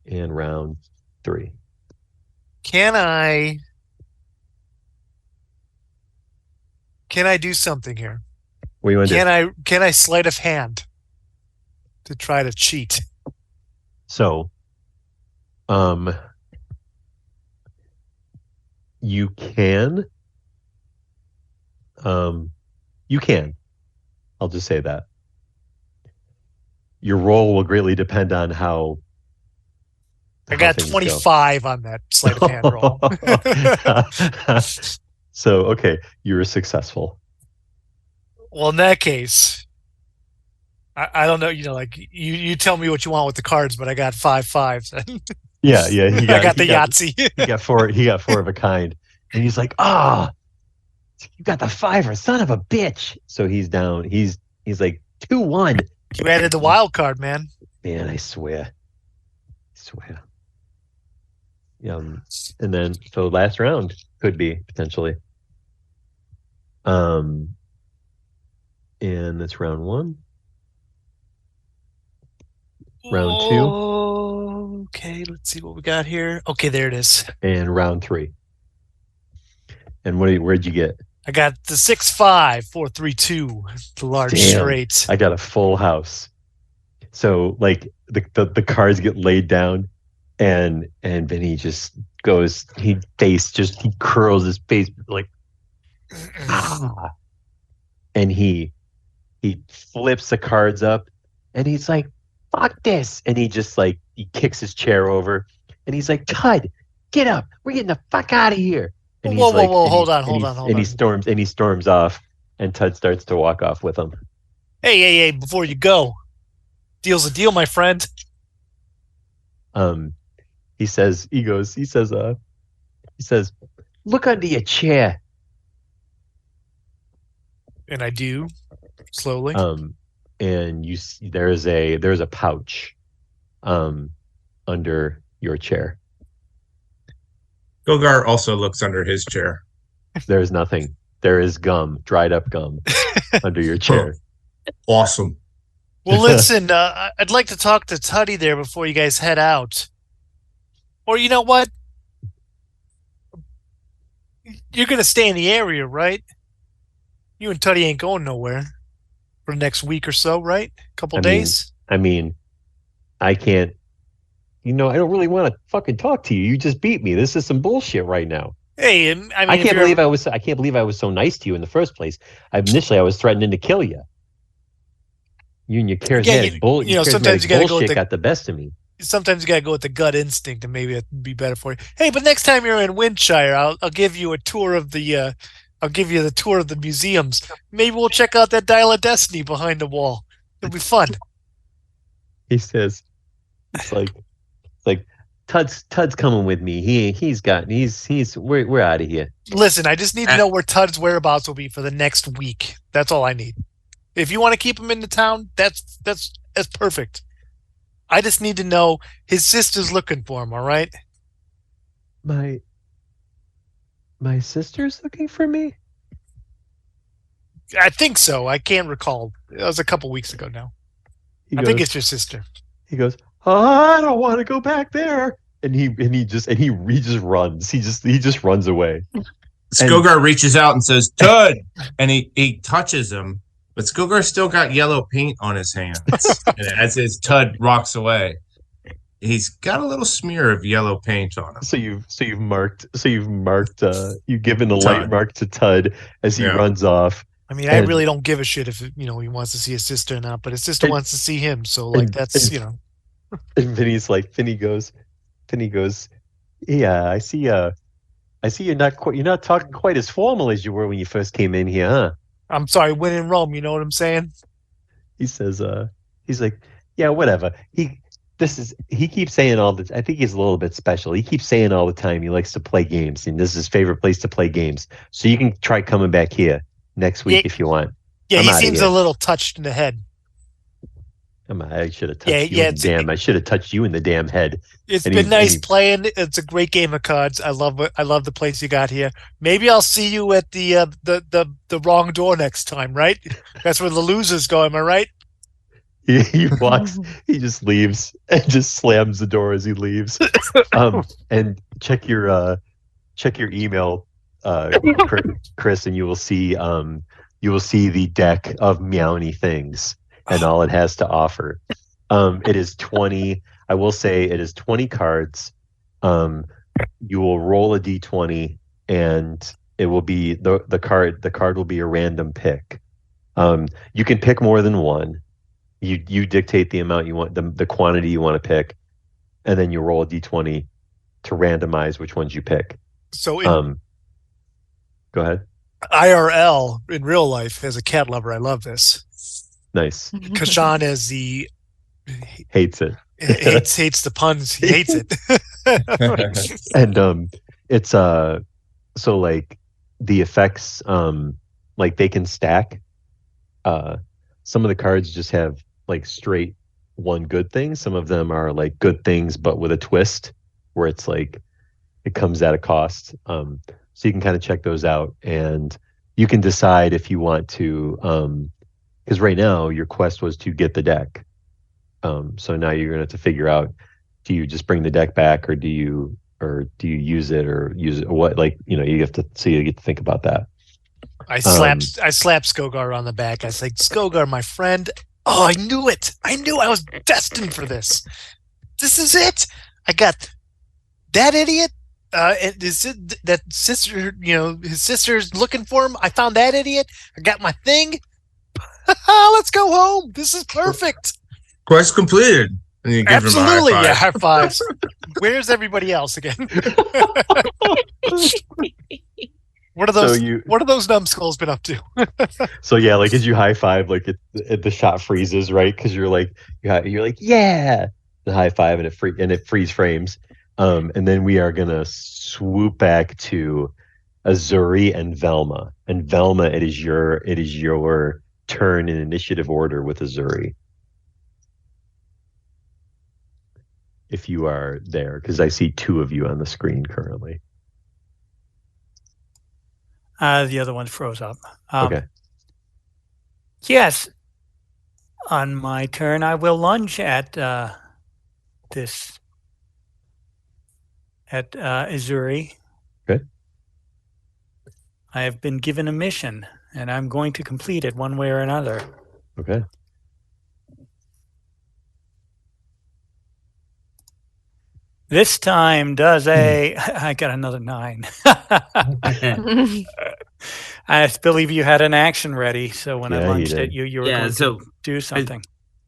And round three. Can I do something here? What do you want to do? Can I sleight of hand to try to cheat? So, you can. You can. I'll just say that. Your roll will greatly depend on how. I got 25 on that sleight of hand roll. So, okay, you were successful. Well, in that case, I don't know. Like you tell me what you want with the cards, but I got 5 5s. Yeah. I got the Yahtzee. He got four of a kind, and he's like, you got the 5er, son of a bitch. So he's down. He's like 2-1. You added the wild card, man. Man, I swear. And then so last round could be potentially. And that's round one. Round two. Okay, let's see what we got here. Okay, there it is. And round three. And where'd you get? I got the 6-5, 4-3-2, the large straight. I got a full house. So like the cards get laid down, and Vinny just goes. He curls his face like, and he flips the cards up, and he's like, "Fuck this!" And he just like he kicks his chair over, and he's like, "Tud, get up! We're getting the fuck out of here!" And whoa, hold on. And he storms off, and Tud starts to walk off with him. Hey, before you go, deal's a deal, my friend. He says, look under your chair. And I do, slowly. And you see there's a pouch under your chair. Gogar also looks under his chair. There's nothing. There is gum, dried up gum under your chair. Awesome. Well, listen, I'd like to talk to Tuddy there before you guys head out. Or you know what? You're going to stay in the area, right? You and Tuddy ain't going nowhere for the next week or so, right? Couple days? I can't. I don't really want to fucking talk to you. You just beat me. This is some bullshit right now. Hey, I mean, I can't believe I was so nice to you in the first place. Initially, I was threatening to kill you. You and your charismatic sometimes you gotta go with bullshit got the best of me. Sometimes you gotta go with the gut instinct, and maybe it'd be better for you. Hey, but next time you're in Windshire, I'll give you a tour of the I'll give you the tour of the museums. Maybe we'll check out that Dial of Destiny behind the wall. It'll be fun. He says, it's like Tud's coming with me. We're out of here. Listen, I just need to know where Tud's whereabouts will be for the next week. That's all I need. If you want to keep him in the town, that's perfect. I just need to know his sister's looking for him. All right. My sister's looking for me? I think so. I can't recall. It was a couple weeks ago now. I think it's your sister. He goes, I don't want to go back there. And he just runs. He just runs away. Skogar reaches out and says, Tud! And he touches him, but Skogar still got yellow paint on his hands. And as his Tud walks away, he's got a little smear of yellow paint on him. You've given a light mark to Tud as he runs off. I mean, I really don't give a shit if he wants to see his sister or not, but his sister wants to see him, so that's. And Finny goes, yeah, I see you're not talking quite as formal as you were when you first came in here, huh? I'm sorry, when in Rome, you know what I'm saying? He says, he's like, yeah, whatever. He keeps saying all this. I think he's a little bit special. He keeps saying all the time he likes to play games, and this is his favorite place to play games. So you can try coming back here next week if you want. Yeah, he seems a little touched in the head. I should have touched you in the damn. I should have touched you in the damn head. It's been nice playing. It's a great game of cards. I love the place you got here. Maybe I'll see you at the wrong door next time. Right? That's where the losers go. Am I right? He walks. He just leaves and just slams the door as he leaves. And check your email, Chris, and you will see the deck of Meowny things and all it has to offer. It is 20. I will say it is 20 cards. You will roll a d20, and it will be the card. The card will be a random pick. You can pick more than one. You dictate the amount you want, the quantity you want to pick, and then you roll a d20 to randomize which ones you pick. So, go ahead. IRL in real life, as a cat lover, I love this. Nice. Kashan as the hates it. hates the puns. He hates it. And it's so like the effects like they can stack. Some of the cards just have like straight one good thing. Some of them are like good things but with a twist where it's like it comes at a cost. So you can kind of check those out, and you can decide if you want to because right now your quest was to get the deck. So now you're gonna have to figure out, do you just bring the deck back, or do you use it, or what, like, you have to, so you get to think about that. I slapped Skogar on the back. I said, Skogar, my friend. Oh, I knew it. I knew I was destined for this. This is it. I got that idiot. And that sister, his sister's looking for him. I found that idiot. I got my thing. Let's go home. This is perfect. Quest completed. And you give Absolutely. him a high five. Yeah, high fives. Where's everybody else again? What are those numbskulls been up to? So yeah, like as you high five, like the shot freezes, right? Because you're like, yeah, the high five, and it freeze frames. And then we are gonna swoop back to Azuri and Velma. And Velma, it is your turn in initiative order with Azuri. If you are there, because I see two of you on the screen currently. The other one froze up. Okay. Yes. On my turn, I will lunge at Azuri. Okay. I have been given a mission, and I'm going to complete it one way or another. Okay. This time does a. I got another 9. I believe you had an action ready, so when I Yeah, he lunged at did. you, you were Yeah, going so to do something.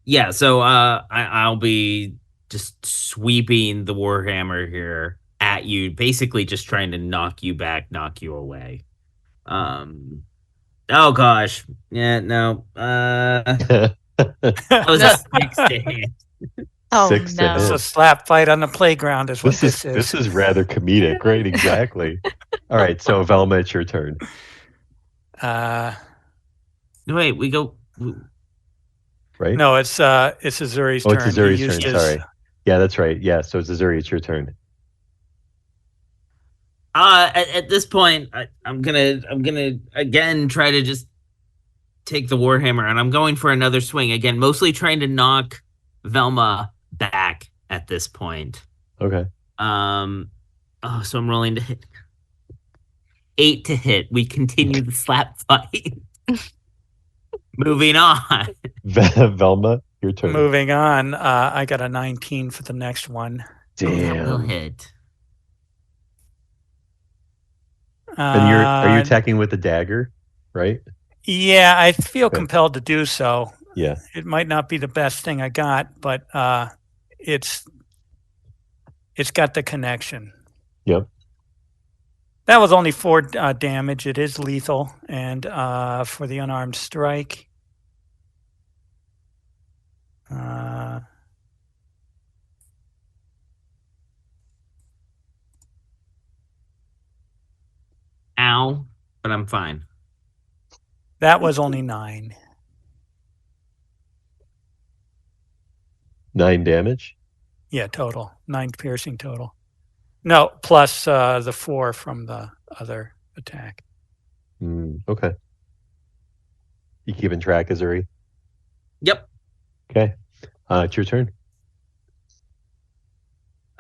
yeah, so I'll be just sweeping the warhammer here at you, basically just trying to knock you back, knock you away. Oh gosh, yeah, no, that was a 6 to hit. Oh, 6 to no. It's a hit. slap fight on the playground, is what This is rather comedic, right? Exactly. All right, so Velma, it's your turn. Wait, we go. Right? No, it's Azuri's Oh, turn. it's He Azuri's used turn. his- Sorry. Yeah, that's right. Yeah, so it's Azuri. It's your turn. At this point, I'm gonna again try to just take the warhammer, and I'm going for another swing again, mostly trying to knock Velma back at this point. Okay. Oh, so I'm rolling to hit. 8 to hit. We continue the slap fight. Moving on. Velma, your turn. Moving on, I got a 19 for the next one. Oh, that will Damn. hit. And are you Uh, attacking with the dagger, right? Yeah, I feel Okay. compelled to do so. Yeah. It might not be the best thing I got, but it's got the connection. Yep. That was only 4 damage. It is lethal, and for the unarmed strike, Ow, but I'm fine. that was only 9. 9 damage. Yeah, total 9 piercing total. No, plus the 4 from the other attack. Okay. You keeping track, Azuri? Yep. Okay. It's your turn.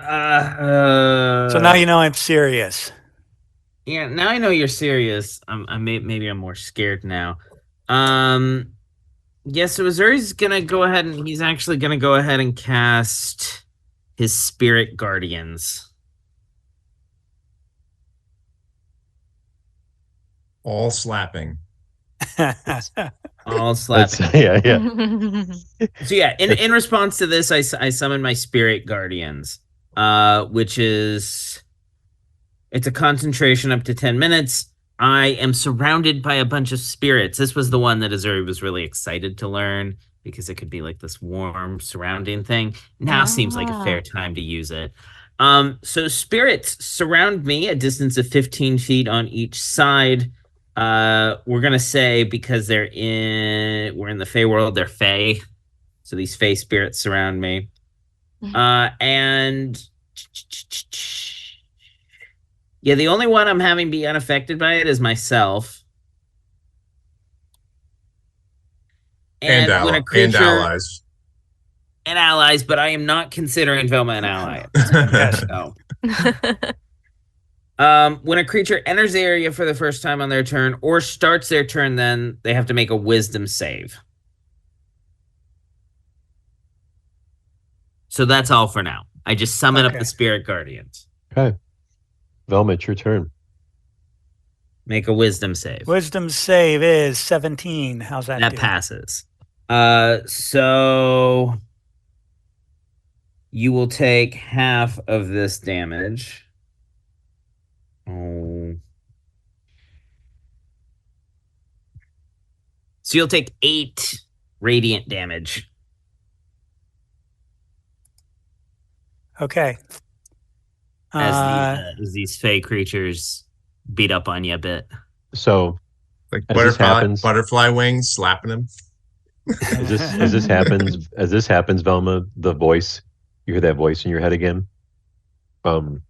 So now you know I'm serious. Yeah, now I know you're serious. Maybe I'm more scared now. Yeah, so Azuri's gonna go ahead and he's actually gonna go ahead and cast his Spirit Guardians. All slapping. All slapping. Yeah. So yeah, in response to this, I summon my Spirit Guardians, which is it's a concentration up to 10 minutes. I am surrounded by a bunch of spirits. This was the one that Azuri was really excited to learn because it could be like this warm surrounding thing. Now seems like a fair time to use it. So spirits surround me a distance of 15 feet on each side. We're gonna say because we're in the Fey world, they're Fey. So these Fey spirits surround me. And yeah, the only one I'm having be unaffected by it is myself. And when a and creature allies. and allies, but I am not considering Velma an ally. Yes. No. When a creature enters the area for the first time on their turn or starts their turn, then they have to make a wisdom save. So that's all for now. I just summon up the Spirit Guardians. Okay. Velma, it's your turn. Make a wisdom save. Wisdom save is 17. How's that? That do? passes. So you will take half of this damage. Oh. So you'll take 8 radiant damage. Okay. As these Fey creatures beat up on you a bit. So Like as butterfly wings slapping him. as this happens, Velma, the voice, you hear that voice in your head again. And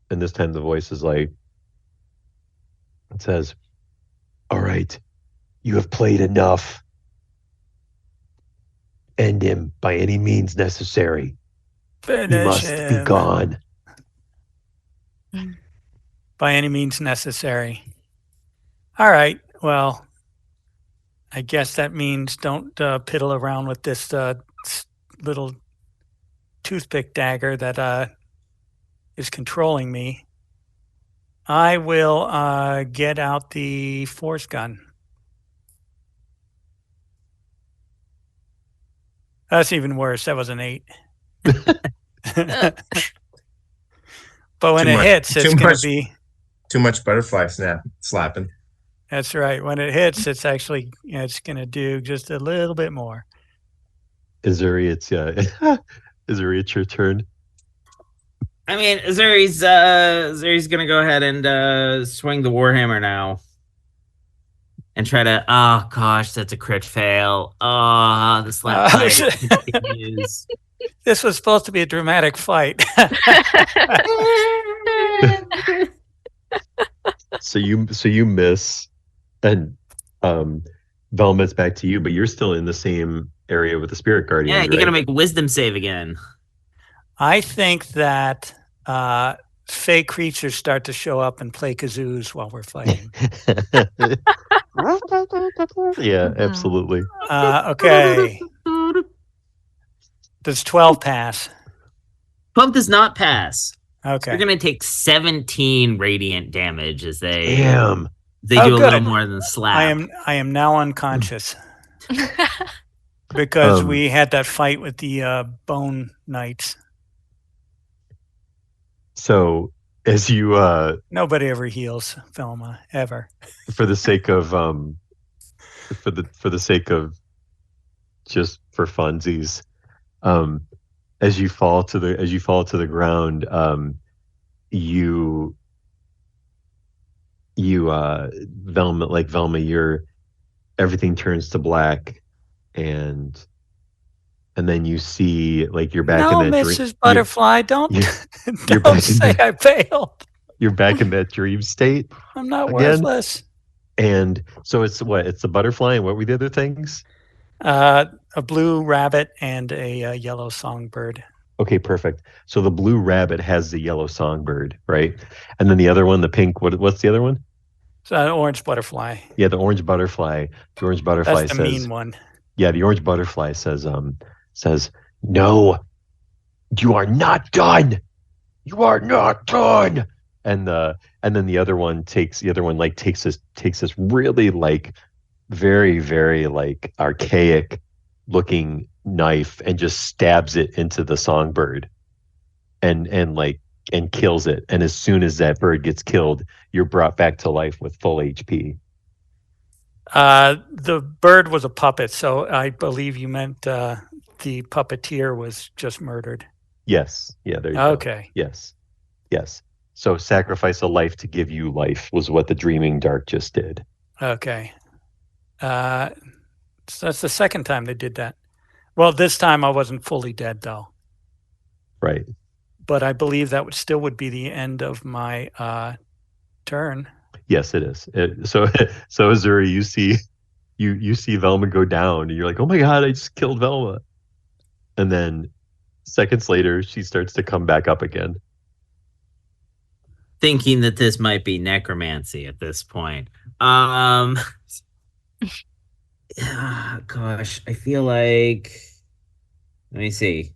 this time the voice is like, it says, "All right, you have played enough. End him by any means necessary. Finish He must be him. gone." By any means necessary. All right. Well, I guess that means don't piddle around with this little toothpick dagger that is controlling me, I will get out the force gun. That's even worse. That was an 8. But when Too it much- hits, too it's going to much- be. Too much butterfly slapping. That's right. When it hits, it's actually it's going to do just a little bit more. Izuri, Izuri, it's your turn. I mean, Zuri's gonna go ahead and swing the Warhammer now. And try to, oh gosh, that's a crit fail. Oh, the slap fight continues. This was supposed to be a dramatic fight. So you miss, and Velma, it's back to you, but you're still in the same area with the spirit guardian. Yeah, you're right? gonna make a wisdom save again. I think that fake creatures start to show up and play kazoos while we're fighting. Yeah, absolutely. Okay. Does 12 pass? 12 does not pass. Okay. You're gonna take 17 radiant damage as they Damn. do a good. little more than slap. I am now unconscious because we had that fight with the bone knights. So as you Nobody ever heals Velma ever. for the sake of just for funsies, as you fall to the ground, Velma, everything turns to black, and then you see like you're back No, in that Mrs. Butterfly, don't say I failed. You're back in that dream state. I'm not again. worthless. And so it's the butterfly, and what were the other things? A blue rabbit and a yellow songbird. Okay, perfect. So the blue rabbit has the yellow songbird, right? And then the other one, the pink. What's the other one? So an orange butterfly. Yeah, the orange butterfly. The orange butterfly That's the says, mean one. Yeah, the orange butterfly says, "No, you are not done. You are not done." And then the other one takes this really like very, very like archaic looking knife and just stabs it into the songbird and kills it. And as soon as that bird gets killed, you're brought back to life with full HP. The bird was a puppet, so I believe you meant the puppeteer was just murdered. Yes. Yeah, there you Okay. go. Yes. So sacrifice a life to give you life was what the Dreaming Dark just did. Okay. So that's the second time they did that. Well, this time I wasn't fully dead though. Right. But I believe that would be the end of my turn. Yes, it is. So Azuri, you see Velma go down, and you're like, "Oh my god, I just killed Velma!" And then seconds later, she starts to come back up again. Thinking that this might be necromancy at this point. Gosh, I feel like. Let me see.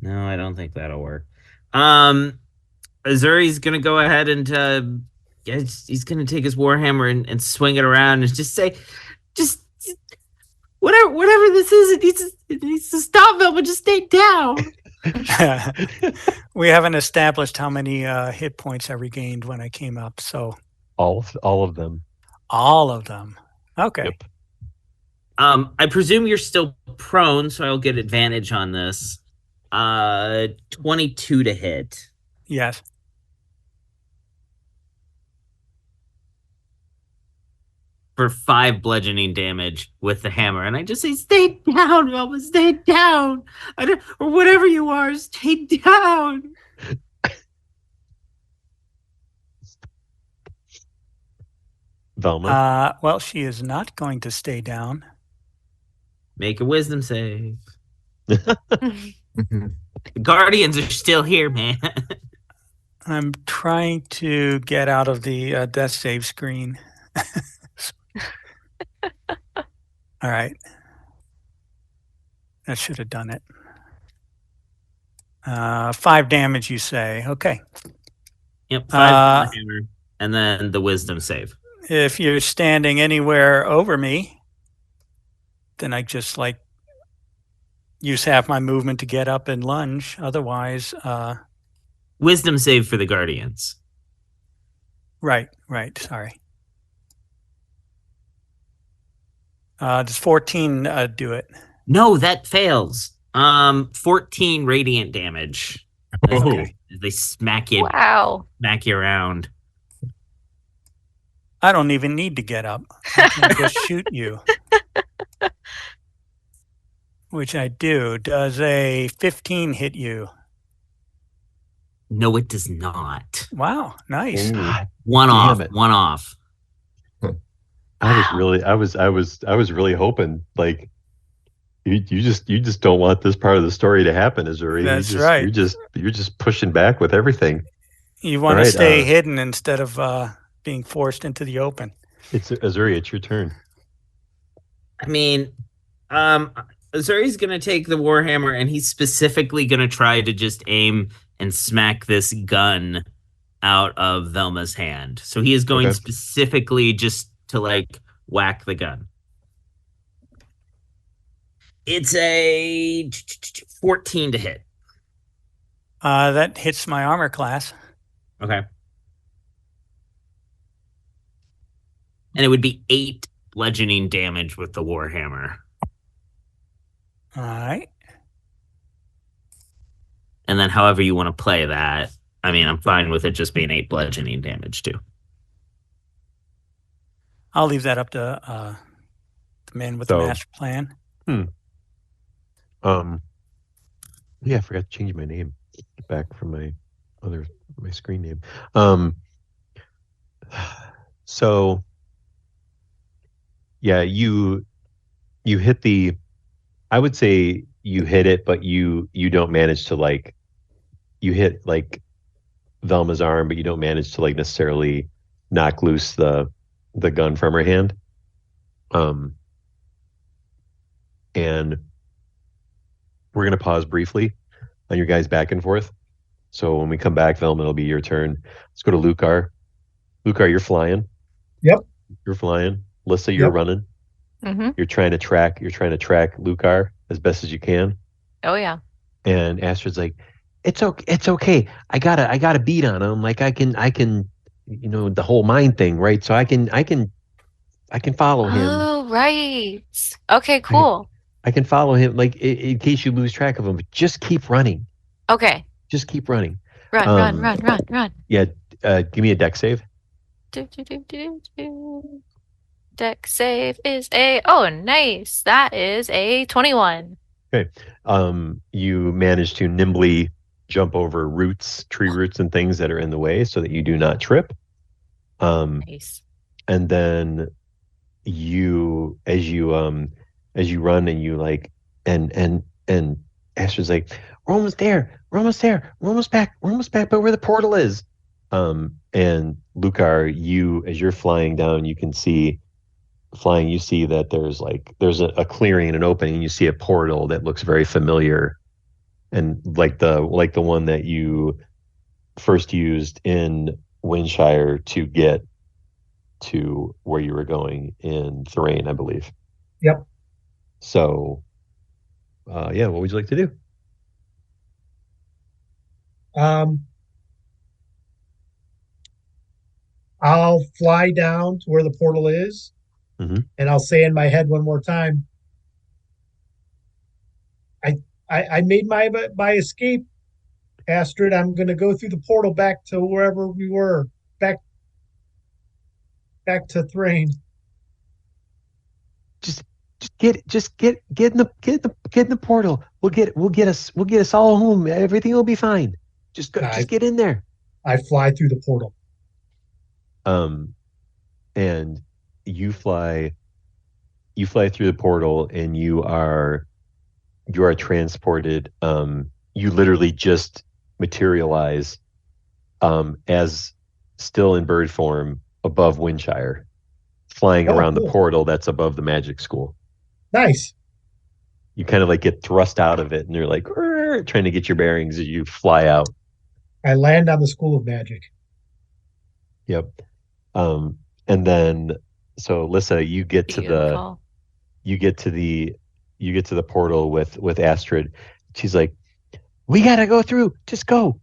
No, I don't think that'll work. Azuri's gonna go ahead and he's gonna take his warhammer and swing it around and just say, just whatever this is, it needs to stop, Velma. Just stay down. We haven't established how many hit points I regained when I came up, so all of them. All of them. Okay. Yep. I presume you're still prone, so I'll get advantage on this. 22 to hit. Yes. For 5 bludgeoning damage with the hammer, and I just say, "Stay down, Velma. Stay down. Or whatever you are, stay down." Velma. Well, she is not going to stay down. Make a wisdom save. The Guardians are still here, man. I'm trying to get out of the death save screen. All right. That should have done it. 5 damage, you say. Okay. Yep, 5 from the hammer, and then the wisdom save. If you're standing anywhere over me, then I just like use half my movement to get up and lunge. Otherwise, Wisdom save for the guardians. right, sorry. Does 14 do it? No, that fails. 14 radiant damage. Okay. They smack you around. I don't even need to get up. I can just shoot you. Which I do. Does a 15 hit you? No, it does not. Wow, nice. God, One damn it. off. I was really hoping like you just don't want this part of the story to happen, Azuri. That's right. You're just pushing back with everything. You want to stay hidden instead of being forced into the open. It's Azuri, it's your turn. I mean, Azuri's gonna take the warhammer and he's specifically gonna try to just aim and smack this gun out of Velma's hand. So he is going specifically just to like whack the gun. It's a 14 to hit. That hits my armor class. Okay. And it would be 8 bludgeoning damage with the warhammer. All right. And then however you want to play that. I mean, I'm fine with it just being 8 bludgeoning damage too. I'll leave that up to the man with the master plan. Yeah, I forgot to change my name back from my screen name. So yeah, you hit I would say you hit it, but you don't manage to like, you hit like Velma's arm, but you don't manage to like necessarily knock loose the gun from her hand. And we're going to pause briefly on your guys' back and forth. So when we come back, Velma, it'll be your turn. Let's go to Lucar. Lucar, you're flying. Yep. You're flying. Lissa, you're running. Mm-hmm. You're trying to track Lucar as best as you can. Oh yeah. And Astrid's like, it's okay. I got a beat on him. Like I can, the whole mind thing, right? So I can follow him. Oh right. Okay, cool. I can follow him, like in case you lose track of him. But just keep running. Okay. Just keep running. Run. Yeah. Give me a deck save. Deck save is nice. That is a 21. Okay. You manage to nimbly jump over tree roots and things that are in the way so that you do not trip. Nice. And then as you run and you like, and Astrid's like, we're almost there. We're almost back, but where the portal is. And Lucar, as you're flying down, you see that there's a clearing and an opening, and you see a portal that looks very familiar, and like the one that you first used in Windshire to get to where you were going in Thrain, I believe. Yep. So, what would you like to do? I'll fly down to where the portal is, and I'll say in my head one more time, I made my escape, Astrid. I'm going to go through the portal back to wherever we were, back to Thrain. Just get in the portal. We'll get us all home. Everything will be fine. Just get in there. I fly through the portal. And you fly through the portal, and you are transported. You literally just materialize, as still in bird form above Windshire, flying around the portal that's above the magic school. Nice. You kind of like get thrust out of it, and you're like, trying to get your bearings as you fly out. I land on the School of Magic. Yep. And then so Lissa, you get to Beautiful. the portal with Astrid. She's like, "We gotta go through. Just go."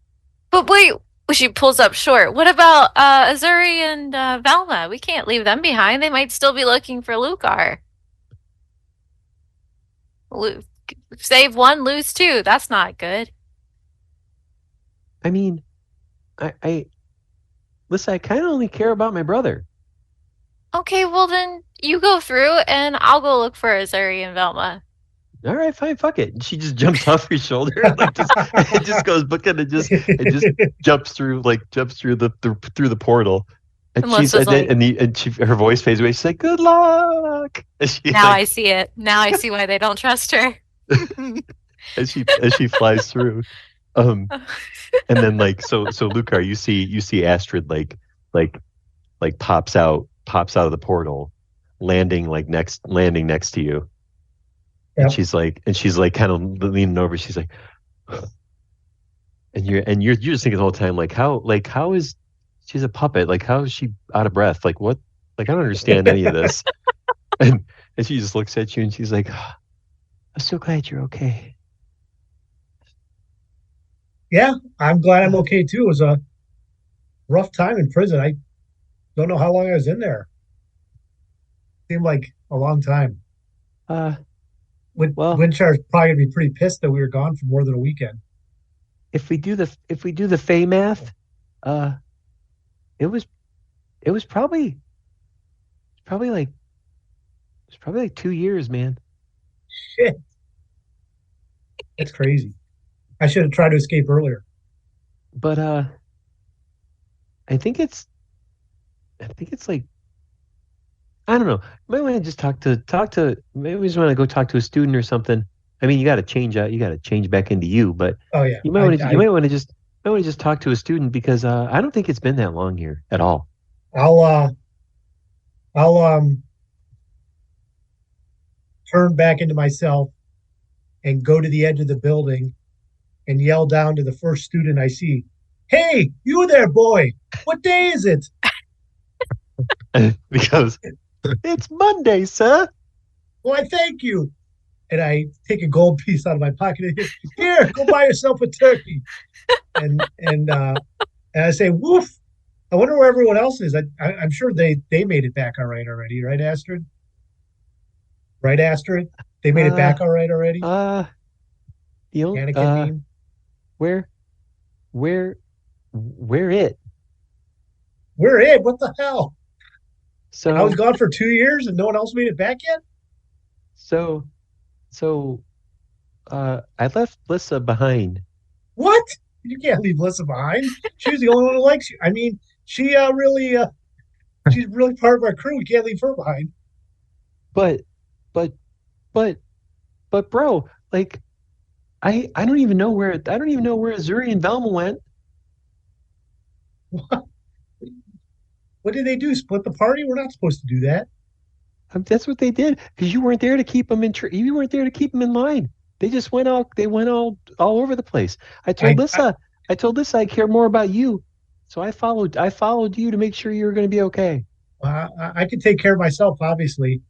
But wait, she pulls up short. What about Azuri and Velma? We can't leave them behind. They might still be looking for Lucar. Save one, lose two. That's not good. I mean, Lissa, I kind of only care about my brother. Okay, well then you go through and I'll go look for Azuri and Velma. All right, fine, fuck it. And she just jumps off your shoulder, like it just goes booking, it just jumps through the portal. And her voice fades away. She's like, "Good luck." Now I see it. Now I see why they don't trust her. as she flies through. And then so Lucar, you see Astrid like pops out of the portal, landing next to you. Yep. And she's like kind of leaning over. She's like, and you're just thinking the whole time, how is she's a puppet? Like, how is she out of breath? Like, what? Like, I don't understand any of this. and she just looks at you and she's like, "I'm so glad you're okay." Yeah, I'm glad I'm okay too. It was a rough time in prison. I don't know how long I was in there. Seemed like a long time. Windshire's probably gonna be pretty pissed that we were gone for more than a weekend. If we do the Fey math, it was probably like 2 years, man. Shit, that's crazy. I should have tried to escape earlier. But I think it's like, I don't know. Maybe we want to just talk to. Maybe we just want to go talk to a student or something. I mean, you got to change out. You got to change back into you. But oh yeah, you might want to just talk to a student because I don't think it's been that long here at all. I'll turn back into myself and go to the edge of the building and yell down to the first student I see, "Hey, you there, boy! What day is it?" Because it's Monday, sir. Why, thank you. And I take a gold piece out of my pocket. Here, go buy yourself a turkey. And I say, "Woof! I wonder where everyone else is." I'm sure they made it back all right already, right, Astrid? Right, Astrid? They made it back all right already. Anakin, where it? Where it? What the hell? So I was gone for 2 years and no one else made it back yet? So I left Lissa behind. What? You can't leave Lissa behind. She was the only one who likes you. I mean, she's really part of our crew. We can't leave her behind. But bro, like I don't even know where Azuri and Velma went. What did they do? Split the party? We're not supposed to do that. That's what they did because you weren't there to keep them you weren't there to keep them in line. They just went all over the place. I told Lissa I care more about you, so I followed you to make sure you were going to be okay. I can take care of myself, obviously.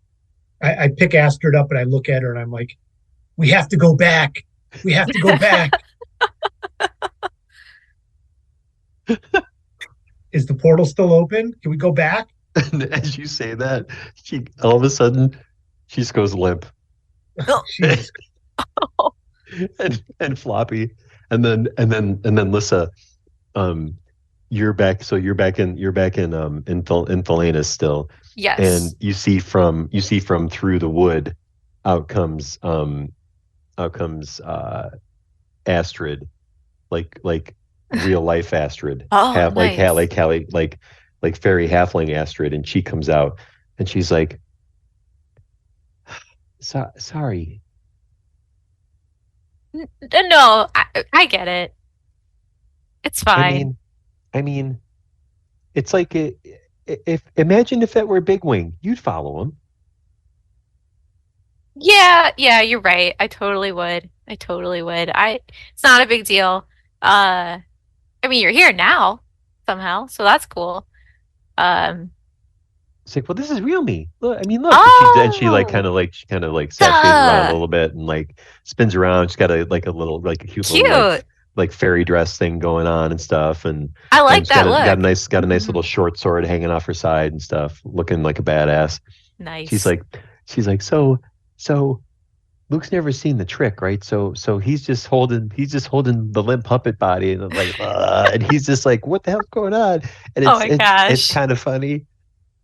I pick Astrid up and I look at her and I'm like, "We have to go back. We have to go back." Is the portal still open? Can we go back? And as you say that, she all of a sudden she just goes limp. and floppy. And then Lissa, you're back. So you're back in Thelena still. Yes. And you see from through the wood out comes Astrid, like real life Astrid. Oh, nice. Like fairy halfling Astrid, and she comes out and she's like, sorry. No, I get it. It's fine. I mean, it's like imagine if that were Big Wing, you'd follow him. Yeah, you're right. I totally would. I totally would. It's not a big deal. I mean, you're here now somehow, so that's cool. It's like, well, this is real me. Look, I mean, look. And she like kind of like sashays around a little bit and like spins around. She's got a little like a cute little like fairy dress thing going on and stuff. And I like that look. Got a nice little short sword hanging off her side and stuff, looking like a badass. Nice. She's like, so Luke's never seen the trick, right? So he's just holding the limp puppet body, and I'm like, and he's just like, what the hell's going on? And it's kind of funny.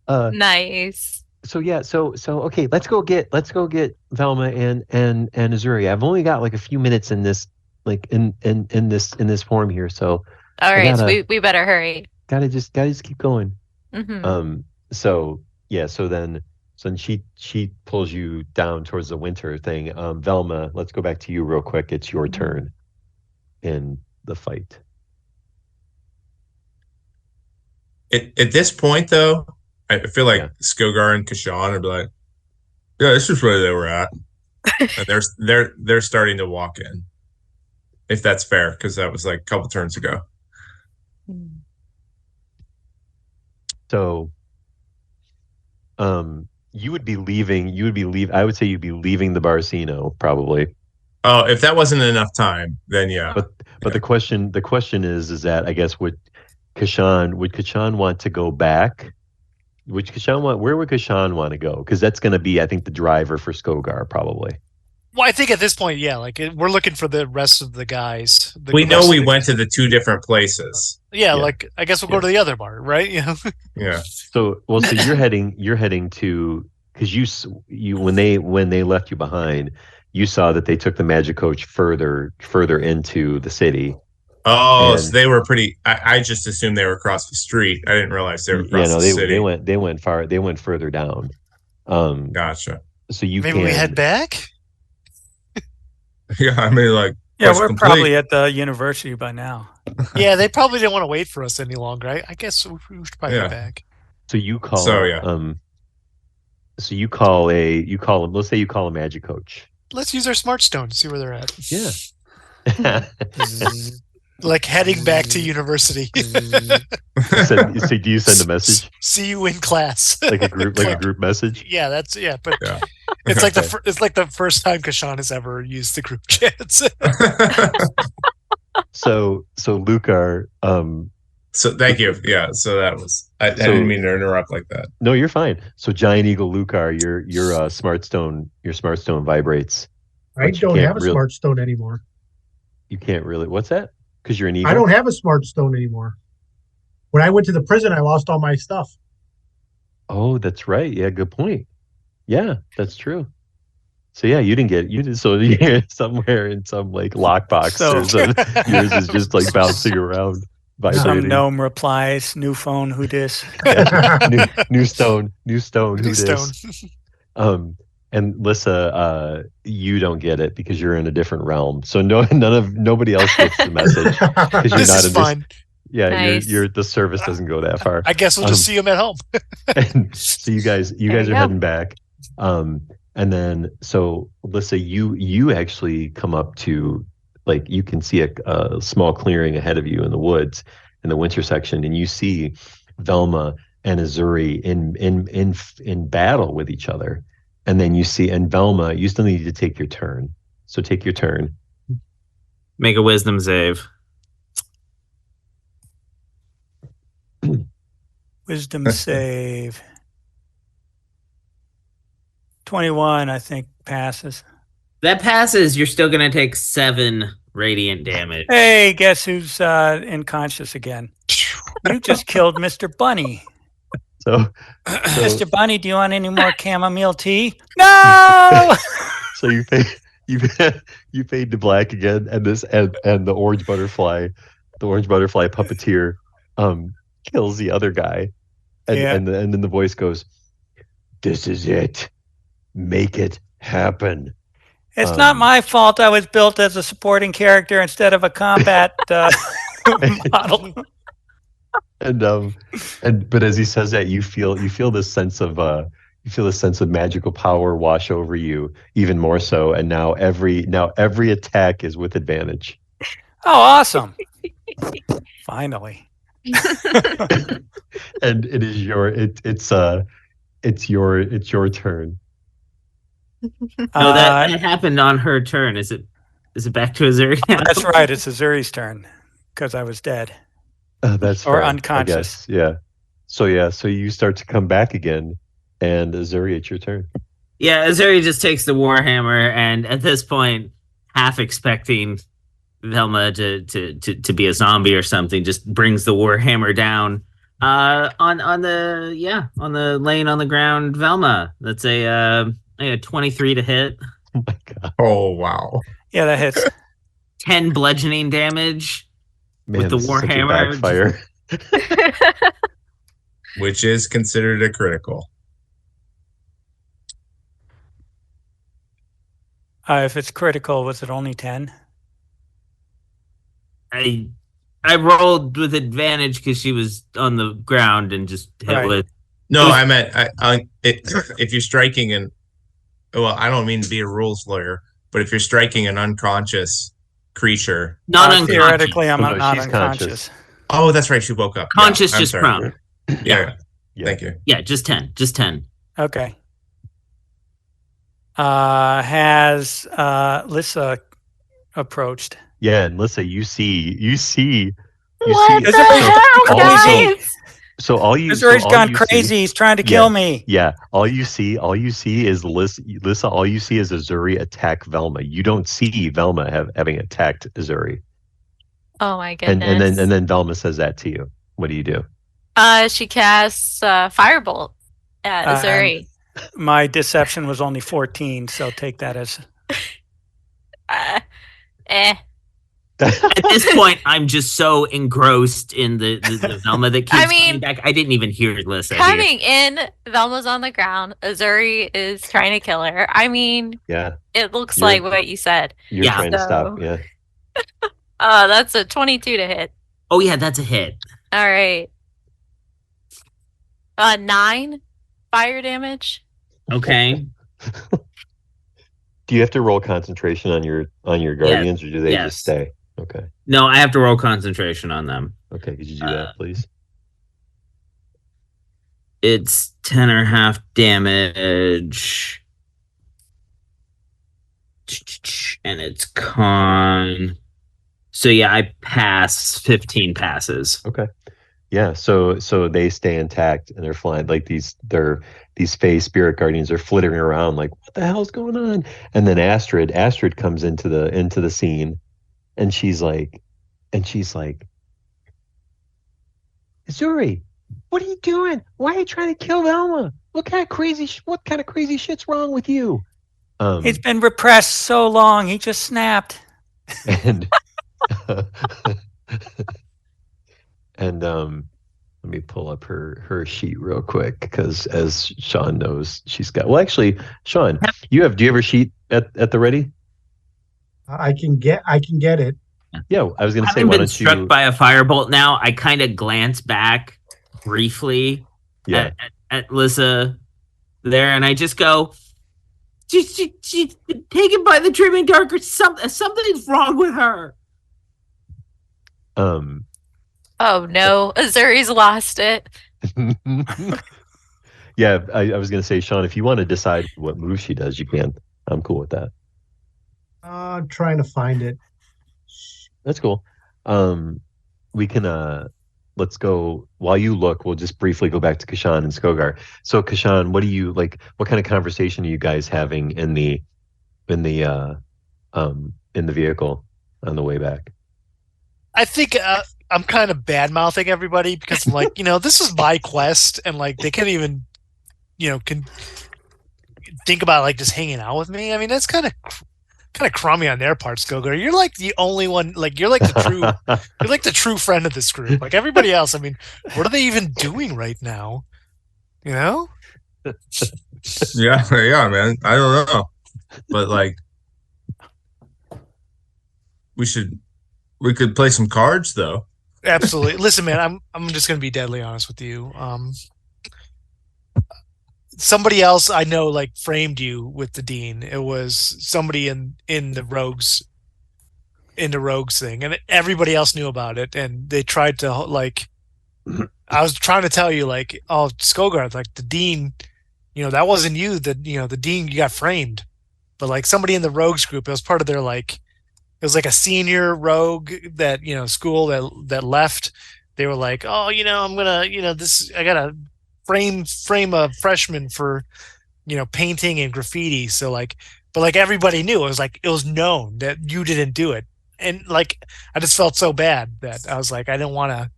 Nice. So yeah, so okay, let's go get Velma and Azuri. I've only got like a few minutes in this in this form here, so all right, so we better hurry. Gotta just keep going. Mm-hmm. So then she pulls you down towards the winter thing. Velma, let's go back to you real quick. It's your turn in the fight. At this point, though, I feel like Skogar and Kashan would be like, "Yeah, this is where they were at," and they're starting to walk in. If that's fair, because that was like a couple turns ago. So, you would be leaving. I would say you'd be leaving the Barcino probably. Oh, if that wasn't enough time, then yeah. But the question is that I guess would Kashan want to go back? Where would Kashan want to go? Because that's going to be, I think, the driver for Skogar probably. Well, I think at this point, yeah, like we're looking for the rest of the guys. We know we went to the two different places. Yeah, like I guess we'll go to the other bar, right? Yeah. Yeah. So you're heading to, because you when they left you behind, you saw that they took the magic coach further into the city. Oh, so they were pretty. I just assumed they were across the street. I didn't realize they were across the city. They went further down. Gotcha. So we head back. Yeah, I mean, like, we're probably at the university by now. Yeah, they probably didn't want to wait for us any longer. I guess we should probably get back. So you call. So you call him. Let's say you call a magic coach. Let's use our smart stone to see where they're at. Yeah. Like heading back to university. Do you send a message? See you in class. Like a group message. Yeah, but it's like the first time Kashan has ever used the group chats. So Lukar. So thank you. Yeah. So that was. I didn't mean to interrupt like that. No, you're fine. So Giant Eagle Lukar, your smart stone vibrates. I don't have a smart stone anymore. You can't really. What's that? Because you're an eagle? I don't have a smart stone anymore. When I went to the prison, I lost all my stuff. Oh, that's right. Yeah, good point. Yeah, that's true. So yeah, you didn't get so you're somewhere in some like lockbox. Yours is just like bouncing around, vibrating. Some gnome replies, "New phone, who dis?" new stone, who dis? And Lissa, you don't get it because you're in a different realm. So nobody else gets the message because you're not in fine. Yeah, nice. the service doesn't go that far. I guess we'll just see him at home. And so you guys are heading back, and then so Lissa, you actually come up to, like, you can see a small clearing ahead of you in the woods in the winter section, and you see Velma and Azuri in battle with each other. And then you see, and Velma, you still need to take your turn. So take your turn. Make a wisdom save. Wisdom save. 21, I think, passes. That passes. You're still going to take 7 radiant damage. Hey, guess who's unconscious again? You just killed Mr. Bunny. So Mr. Bunny, do you want any more chamomile tea? No. So you fade to black again, and the orange butterfly puppeteer kills the other guy, and then the voice goes, "This is it. Make it happen." It's not my fault. I was built as a supporting character instead of a combat model. But as he says that, you feel this sense of You feel a sense of magical power wash over you, even more so. And now every attack is with advantage. Oh, awesome! Finally. And it is it's your turn. No, that happened on her turn. Is it back to Azuri? That's right. It's Azuri's turn because I was dead. That's or fair, unconscious. I guess. Yeah. So you start to come back again, and Azuri, it's your turn. Yeah, Azuri just takes the Warhammer, and at this point, half expecting Velma to be a zombie or something, just brings the Warhammer down on the laying on the ground Velma. That's a 23 to hit. Oh my god. Oh wow. Yeah, that hits. 10 bludgeoning damage. Man, with the this is such a Warhammer. backfire. Which is considered a critical. If it's critical, was it only 10? I rolled with advantage because she was on the ground and just hit Right. with. No, I meant if you're striking well, I don't mean to be a rules lawyer, but if you're striking an unconscious creature, Not unconscious. Theoretically, I'm Oh, no, not she's unconscious. oh, that's right, she woke up. Conscious, Yeah, I'm just sorry. prone. Yeah. Yeah. Thank you. Yeah, just 10. Just 10. Okay. Has Lissa approached? Yeah, and Lissa, you see. What see- the Azuri- hell, also- guys? So all you. Azuri's so all gone you see- crazy. He's trying to kill me. Yeah, all you see is Lissa. All you see is Azuri attack Velma. You don't see Velma having attacked Azuri. Oh my goodness. And then Velma says that to you. What do you do? She casts Firebolt at Azuri. My deception was only 14, so take that as. Eh. At this point, I'm just so engrossed in the Velma that keeps I mean, coming back. I didn't even hear Lissa. Coming in, Velma's on the ground. Azuri is trying to kill her. I mean, Yeah, it looks You're- like what you said. you're Yeah. trying to stop. So- Yeah. That's a 22 to hit. Oh yeah, that's a hit. All right. 9 fire damage. Okay. Do you have to roll concentration on your guardians, or do they Yes. just stay? Okay. No, I have to roll concentration on them. Okay. Could you do that, please? It's 10 or half damage. And it's con. So yeah, I pass 15 passes. Okay. Yeah. So they stay intact and they're flying like these Fey spirit guardians are flittering around like, what the hell's going on? And then Astrid comes into the scene, and she's like, Azuri, what are you doing? Why are you trying to kill Velma? What kind of crazy shit's wrong with you? He's been repressed so long, he just snapped. And let me pull up her sheet real quick, because as Sean knows, she's got. Well, actually, Sean, do you have a sheet at the ready? I can get it. Yeah, I was going to say, Having why been don't struck you? by a firebolt now, I kind of glance back briefly Yeah, at Lissa there, and I just go, she's been taken by the Dreaming Dark, or something's wrong with her. Oh no, Azuri's lost it. yeah. I was going to say, Sean, if you want to decide what move she does, you can. I'm cool with that. Trying to find it. That's cool. We can let's go while you look. We'll just briefly go back to Kashan and Skogar. So Kashan, what do you like? What kind of conversation are you guys having in the vehicle on the way back? I think I'm kind of bad mouthing everybody because I'm like, this is my quest, and like they can't even, can think about like just hanging out with me. I mean, that's kind of crummy on their part, Skogar. You're like the only one, like you're like the true friend of this group. Like everybody else, I mean, what are they even doing right now? Yeah, man. I don't know, but like, we could play some cards though. Absolutely. Listen, man, I'm just gonna be deadly honest with you. somebody else I know like framed you with the dean. It was somebody in the rogues thing, and everybody else knew about it, and they tried to like. I was trying to tell you like, oh, Skogard, like the dean, that wasn't you. The dean, you got framed, but like somebody in the rogues group, it was part of their like. It was like a senior rogue that school that left. They were like, oh, I'm gonna I gotta frame a freshman for painting and graffiti. So like, but like everybody knew, it was known that you didn't do it, and like I just felt so bad that I was like, I didn't want to.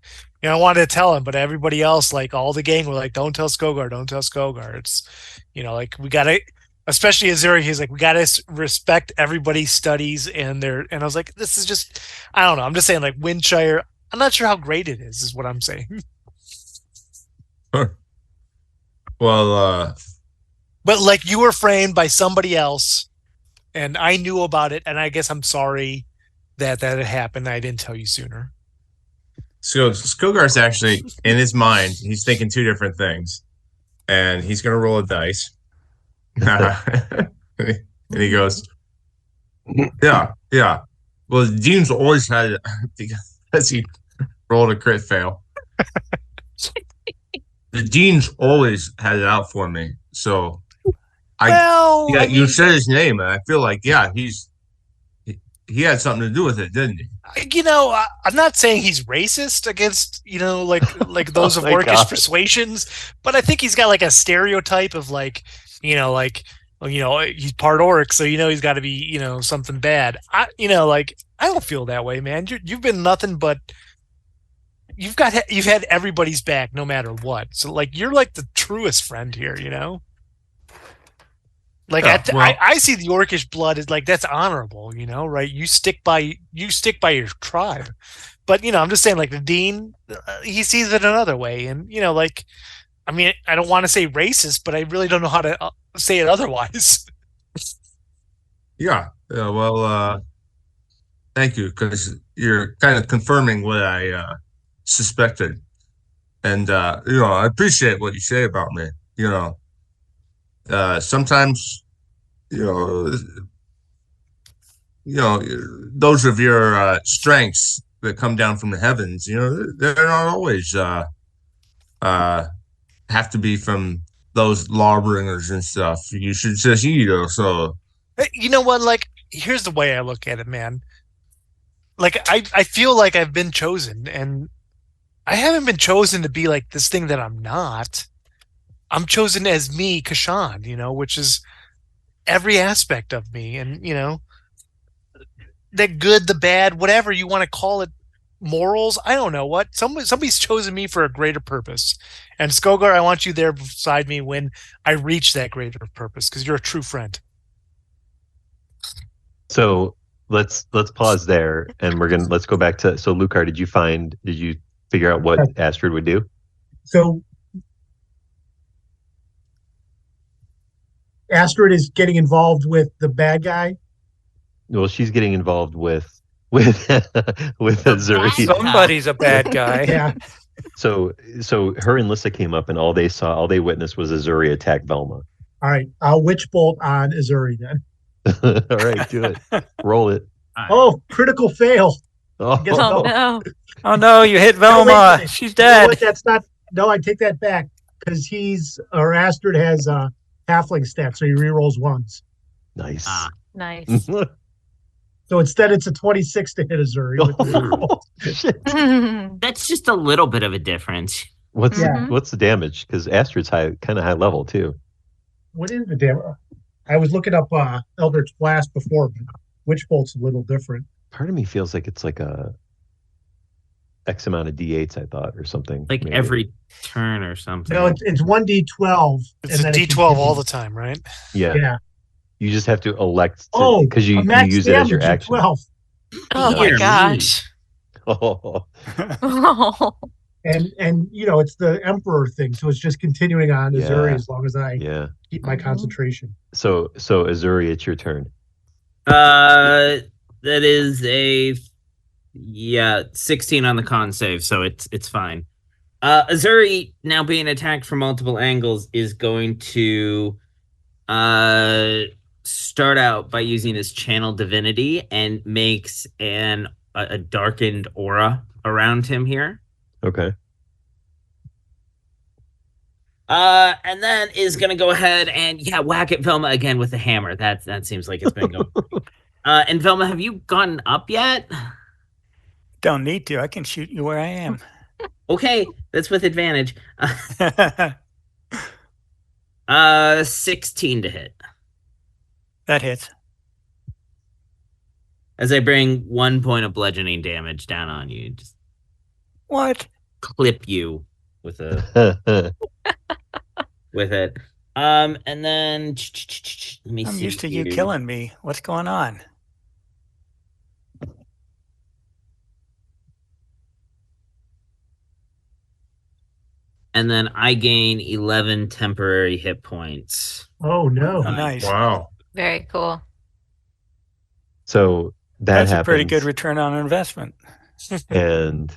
I wanted to tell him, but everybody else, like all the gang, were like, "Don't tell Skogard, don't tell Skogard." It's, like we gotta, especially Azuri. He's like, we gotta respect everybody's studies and their. And I was like, this is just, I don't know. I'm just saying, like Windshire. I'm not sure how great it is what I'm saying. Well, but like you were framed by somebody else, and I knew about it, and I guess I'm sorry that had happened. I didn't tell you sooner. So Skogard's actually in his mind, he's thinking two different things, and he's gonna roll a dice. And he goes, yeah. Well, Dean's always had it because he rolled a crit fail. The Dean's always had it out for me. So you said his name, and I feel like he had something to do with it, didn't he? I'm not saying he's racist against, like those of orcish persuasions, but I think he's got like a stereotype of like, he's part orc, so he's got to be, something bad. I don't feel that way, man. You've been nothing but you've had everybody's back no matter what. So like you're like the truest friend here, Like I see the orcish blood as like that's honorable, right? You stick by your tribe, but I'm just saying like the dean, he sees it another way, and I mean I don't want to say racist, but I really don't know how to say it otherwise. Yeah. Well, thank you, because you're kind of confirming what I suspected, and I appreciate what you say about me. Sometimes, those of your strengths that come down from the heavens, they're not always have to be from those lawbringers and stuff. You should just so. You know what? Like, here's the way I look at it, man. Like, I feel like I've been chosen, and I haven't been chosen to be like this thing that I'm not. I'm chosen as me, Kashan, which is every aspect of me. And, the good, the bad, whatever you want to call it, morals, I don't know what. Somebody's chosen me for a greater purpose. And Skogar, I want you there beside me when I reach that greater purpose, because you're a true friend. So let's pause there, and let's go back to, Lucar, did you figure out what Astrid would do? So Astrid is getting involved with the bad guy. Well, she's getting involved with Azuri. Somebody's a bad guy. Yeah. So her and Lissa came up, and all they witnessed was Azuri attack Velma. All right, I'll witch bolt on Azuri then. All right, do it. Roll it. Oh, critical fail. Oh no! Oh no! You hit Velma. No, she's dead. You know that's not. No, I take that back, because Astrid has halfling stats, so he rerolls ones. Nice. Nice. So instead, it's a 26 to hit Azuri. That's just a little bit of a difference. What's the damage? Because Astrid's kind of high level too. What is the damage? I was looking up Eldritch Blast before, but Witch Bolt's a little different. Part of me feels like it's like a X amount of D8s, I thought, or something. Like maybe. Every turn or something. No, it's 1d12. It's a d12 all the time, right? Yeah. You just have to elect because you use it as your action. 12. Oh my gosh. Oh. And it's the Emperor thing, so it's just continuing on Azuri as long as I keep my concentration. So Azuri, it's your turn. That is a 16 on the con save, so it's fine. Azuri, now being attacked from multiple angles, is going to start out by using his channel divinity and makes a darkened aura around him here. Okay. And then is gonna go ahead and whack at Velma again with the hammer. That seems like it's been going. And Velma, have you gotten up yet? Don't need to. I can shoot you where I am. Okay, that's with advantage. 16 to hit. That hits. As I bring 1 point of bludgeoning damage down on you, just What? clip you with with it. And then let me I'm see. used to you killing me. What's going on? And then I gain 11 temporary hit points. Oh no! Nice. Wow. Very cool. So That's happens, a pretty good return on investment. and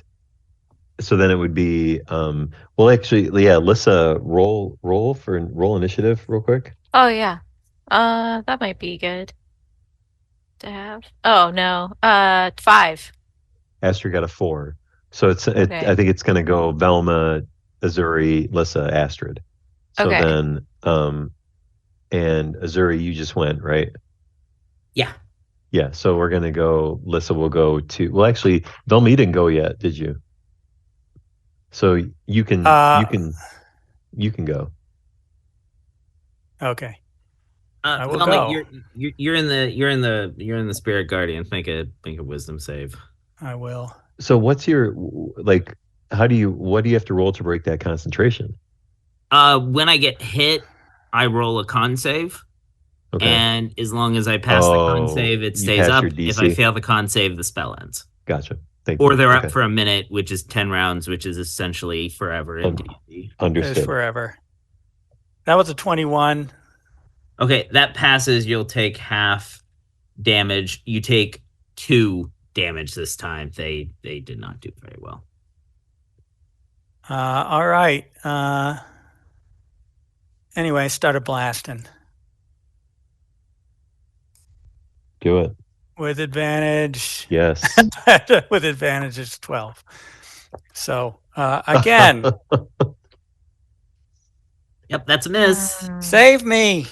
so then it would be well, actually, yeah, Lissa, roll initiative real quick. Oh yeah. That might be good to have. Oh no. 5. Astrid got a 4, so Okay. I think it's going to go Velma, Azuri, Lissa, Astrid. So Okay. then and Azuri, you just went, right? Yeah. Yeah, so we're going to go, Lissa will go to, well, actually, Velma, you didn't go yet, did you? So you can go. Okay. I will Velma, go. you're in the spirit guardian. Make a wisdom save. I will. So what's your, like, what do you have to roll to break that concentration? When I get hit, I roll a con save. Okay. And as long as I pass the con save, it you stays pass up. your DC. If I fail the con save, the spell ends. Gotcha. Thank Or you. they're Okay. up for a minute, which is 10 rounds, which is essentially forever in D&D. It is Understood. forever. That was a 21. Okay, that passes. You'll take half damage. You take 2 damage this time. They did not do very well. All right. Anyway, I started blasting Do it. with advantage. Yes. With advantage, it's 12. So again, Yep, that's a miss. save me.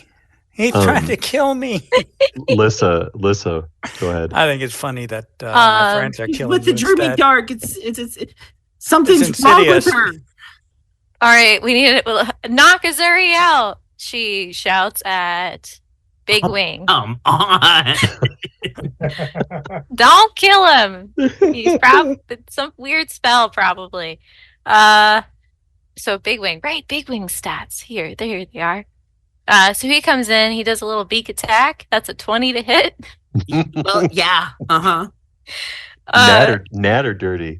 He's trying to kill me. Lissa, go ahead. I think it's funny that my friends are killing With the you Druid instead. Dark, it's something's wrong with insidious. her. All right, we need to knock Azuri out. She shouts at Big Wing. Come on. Don't kill him. He's probably some weird spell, probably. So Big Wing, right? Big Wing stats. Here they are. So he comes in. He does a little beak attack. That's a 20 to hit. Well, yeah. Uh-huh. Nat or dirty?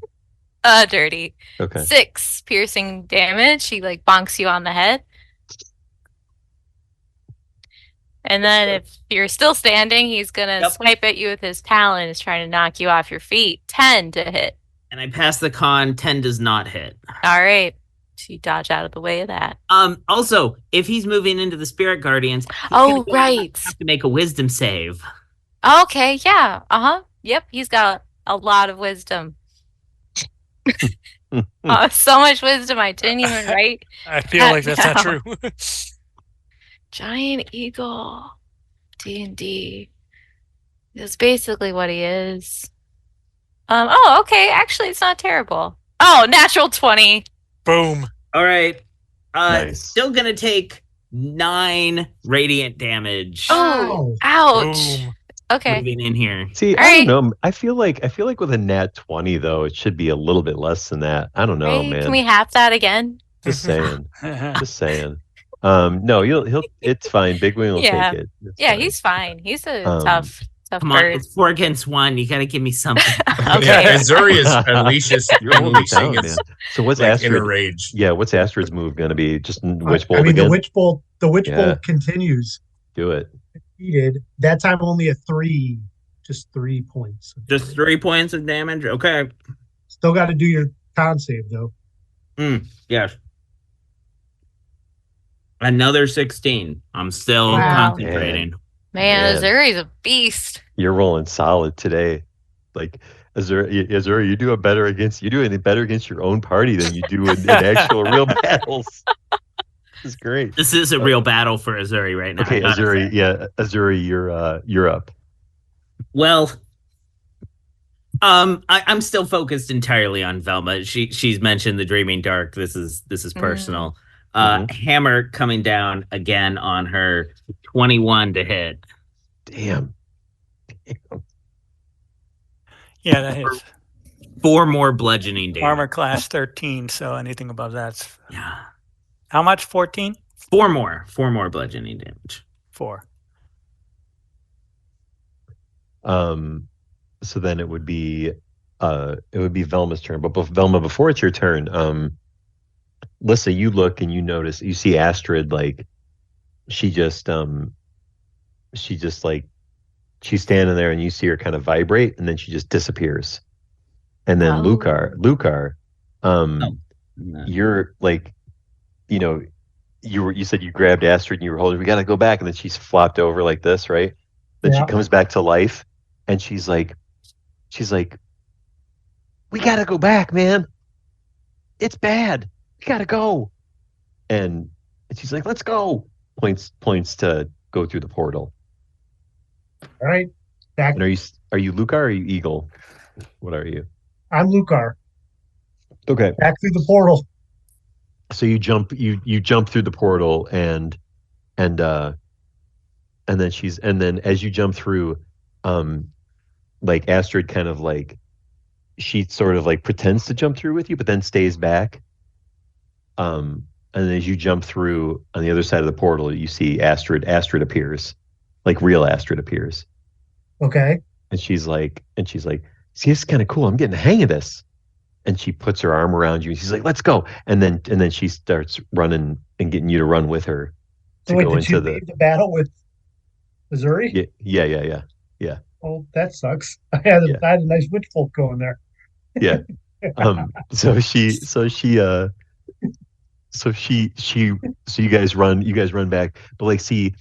Dirty. Okay. 6 piercing damage. He like bonks you on the head. And then if you're still standing, he's gonna swipe at you with his talons, trying to knock you off your feet. 10 to hit. And I pass the con. 10 does not hit. All right. So you dodge out of the way of that. Also, if he's moving into the spirit guardians, right. Have to make a wisdom save. Okay, yeah. Yep, he's got a lot of wisdom. So much wisdom I didn't even write. I feel like that's not true. Giant eagle. D&D. That's basically what he is. Okay, actually it's not terrible. Oh, natural 20. Boom. All right. Nice. Still gonna take 9 radiant damage. Oh, ouch. Boom. Okay. Moving in here. See, All I don't know. I feel like with a nat 20 though, it should be a little bit less than that. I don't know, Right? man. Can we have that again? Just saying. Just saying. No, he'll. It's fine. Big Wing will Yeah. take it. It's Yeah, fine. he's fine. He's a tough Come on, bird. it's 4 against 1. You gotta give me something. Okay. Yeah, Azuri is unleashes Down, man. its So what's like, Astrid? inner rage. Yeah, what's Astrid's move going to be? Just witch bolt I mean, again? the witch bolt Yeah. continues. Do it. Defeated. That time only a 3, just 3 points. Just 3 points of damage. Okay. Still got to do your con save though. Yes. Another 16. I'm still Wow. concentrating. Man, Man. Azuri's a beast. You're rolling solid today. Like Azura, you do better against your own party than you do in actual real battles. This is great. This is a real battle for Azuri right now. Okay, Azuri, you're up. Well, I'm still focused entirely on Velma. She's mentioned the Dreaming Dark. This is personal. Hammer coming down again on her, 21 to hit. Damn. Yeah, that hits. 4 more bludgeoning damage. Armor class 13, so anything above that's Yeah. how much? 14? 4 more bludgeoning damage. 4. So then it would be Velma's turn. But Velma, before it's your turn, Lissa, you look and you see Astrid, like she's standing there and you see her kind of vibrate and then she just disappears. And then Lucar, you're like, you said you grabbed Astrid and you were holding, we got to go back. And then she's flopped over like this, right? Then she comes back to life and she's like, we got to go back, man. It's bad. We got to go. And she's like, let's go. Points to go through the portal. All right. Back. And are you Lucar or are you Eagle? What are you? I'm Lucar. Okay. Back through the portal. So you jump through the portal and then as you jump through, like Astrid kind of like she sort of like pretends to jump through with you, but then stays back. And as you jump through on the other side of the portal, you see Astrid appears, like real Astrid appears. Okay. And she's like, see, this is kind of cool. I'm getting the hang of this. And she puts her arm around you and she's like, let's go. And then she starts running and getting you to run with her to So wait, go did into you leave the battle with Missouri? Yeah. Oh, that sucks. I had a nice witch bolt going there. Yeah. So you guys run back. But like, see,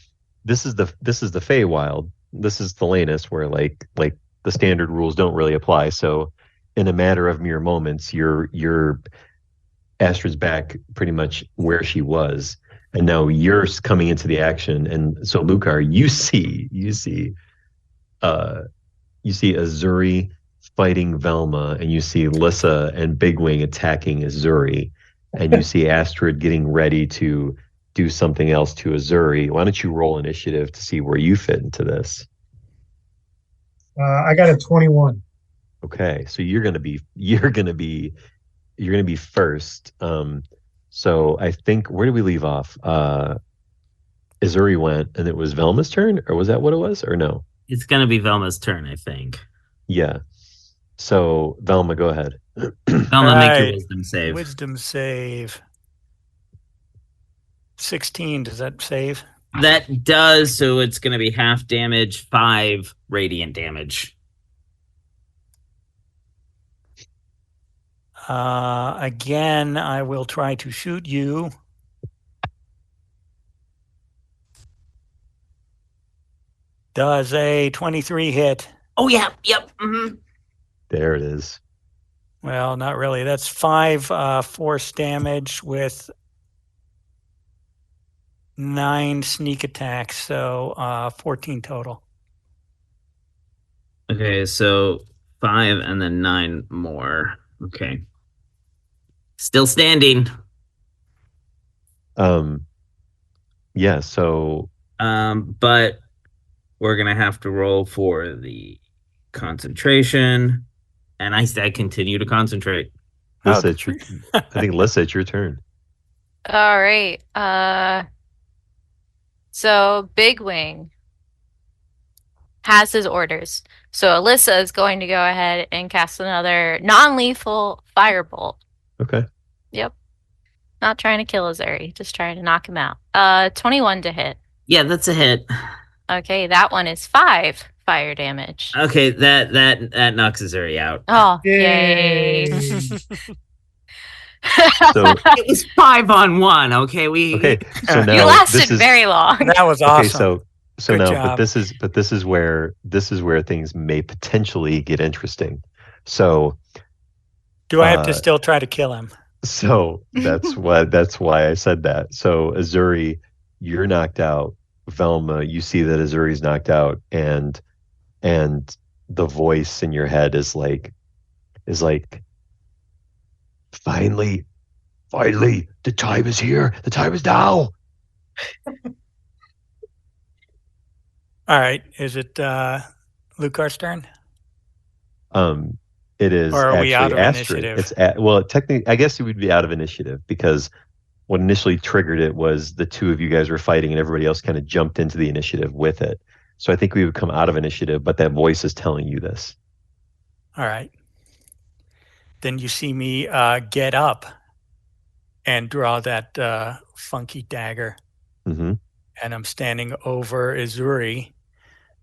this is the Feywild. This is Thalanus, where like the standard rules don't really apply. So in a matter of mere moments, your Astrid's back pretty much where she was. And now you're coming into the action. And so Lucar, you see Azuri fighting Velma, and you see Lissa and Big Wing attacking Azuri, and you see Astrid getting ready to do something else to Azuri. Why don't you roll initiative to see where you fit into this? I got a 21. Okay, so you're gonna be first. So I think, where did we leave off? Azuri went, and it was Velma's turn, or was that what it was, or no? It's gonna be Velma's turn, I think. Yeah. So Velma, go ahead. Velma, make your wisdom save. Wisdom save. 16. Does that save? That does, so it's going to be half damage, 5 radiant damage. Again, I will try to shoot you. Does a 23 hit? Oh, yeah. Yep. Mm-hmm. There it is. Well, not really. That's 5 force damage with 9 sneak attacks, so 14 total. Okay, so 5 and then 9 more. Okay. Still standing. Yeah, so but we're gonna have to roll for the concentration, and I continue to concentrate. Lissa, I think Lissa, it's your turn. All right. So Big Wing has his orders. So Alyssa is going to go ahead and cast another non-lethal firebolt. Okay. Yep. Not trying to kill Azuri, just trying to knock him out. 21 to hit. Yeah, that's a hit. Okay, that one is 5 fire damage. Okay, that knocks Azuri out. Oh, yay. So It was 5-on-1. Okay, so now You lasted this is very long. That was awesome. okay. So Good now, job. but this is where things may potentially get interesting. So Do I have to uh, still try to kill him? so that's why I said that. So Azuri, you're knocked out. Velma, you see that Azuri's knocked out, and the voice in your head is like, finally, the time is here. The time is now. All right. Is it Lucar's turn? It is Or are we out actually of Astrid. initiative? Well, technically, I guess it would be out of initiative because what initially triggered it was the two of you guys were fighting and everybody else kind of jumped into the initiative with it. So I think we would come out of initiative, but that voice is telling you this. All right. Then you see me get up and draw that funky dagger. Mm-hmm. And I'm standing over Izuri.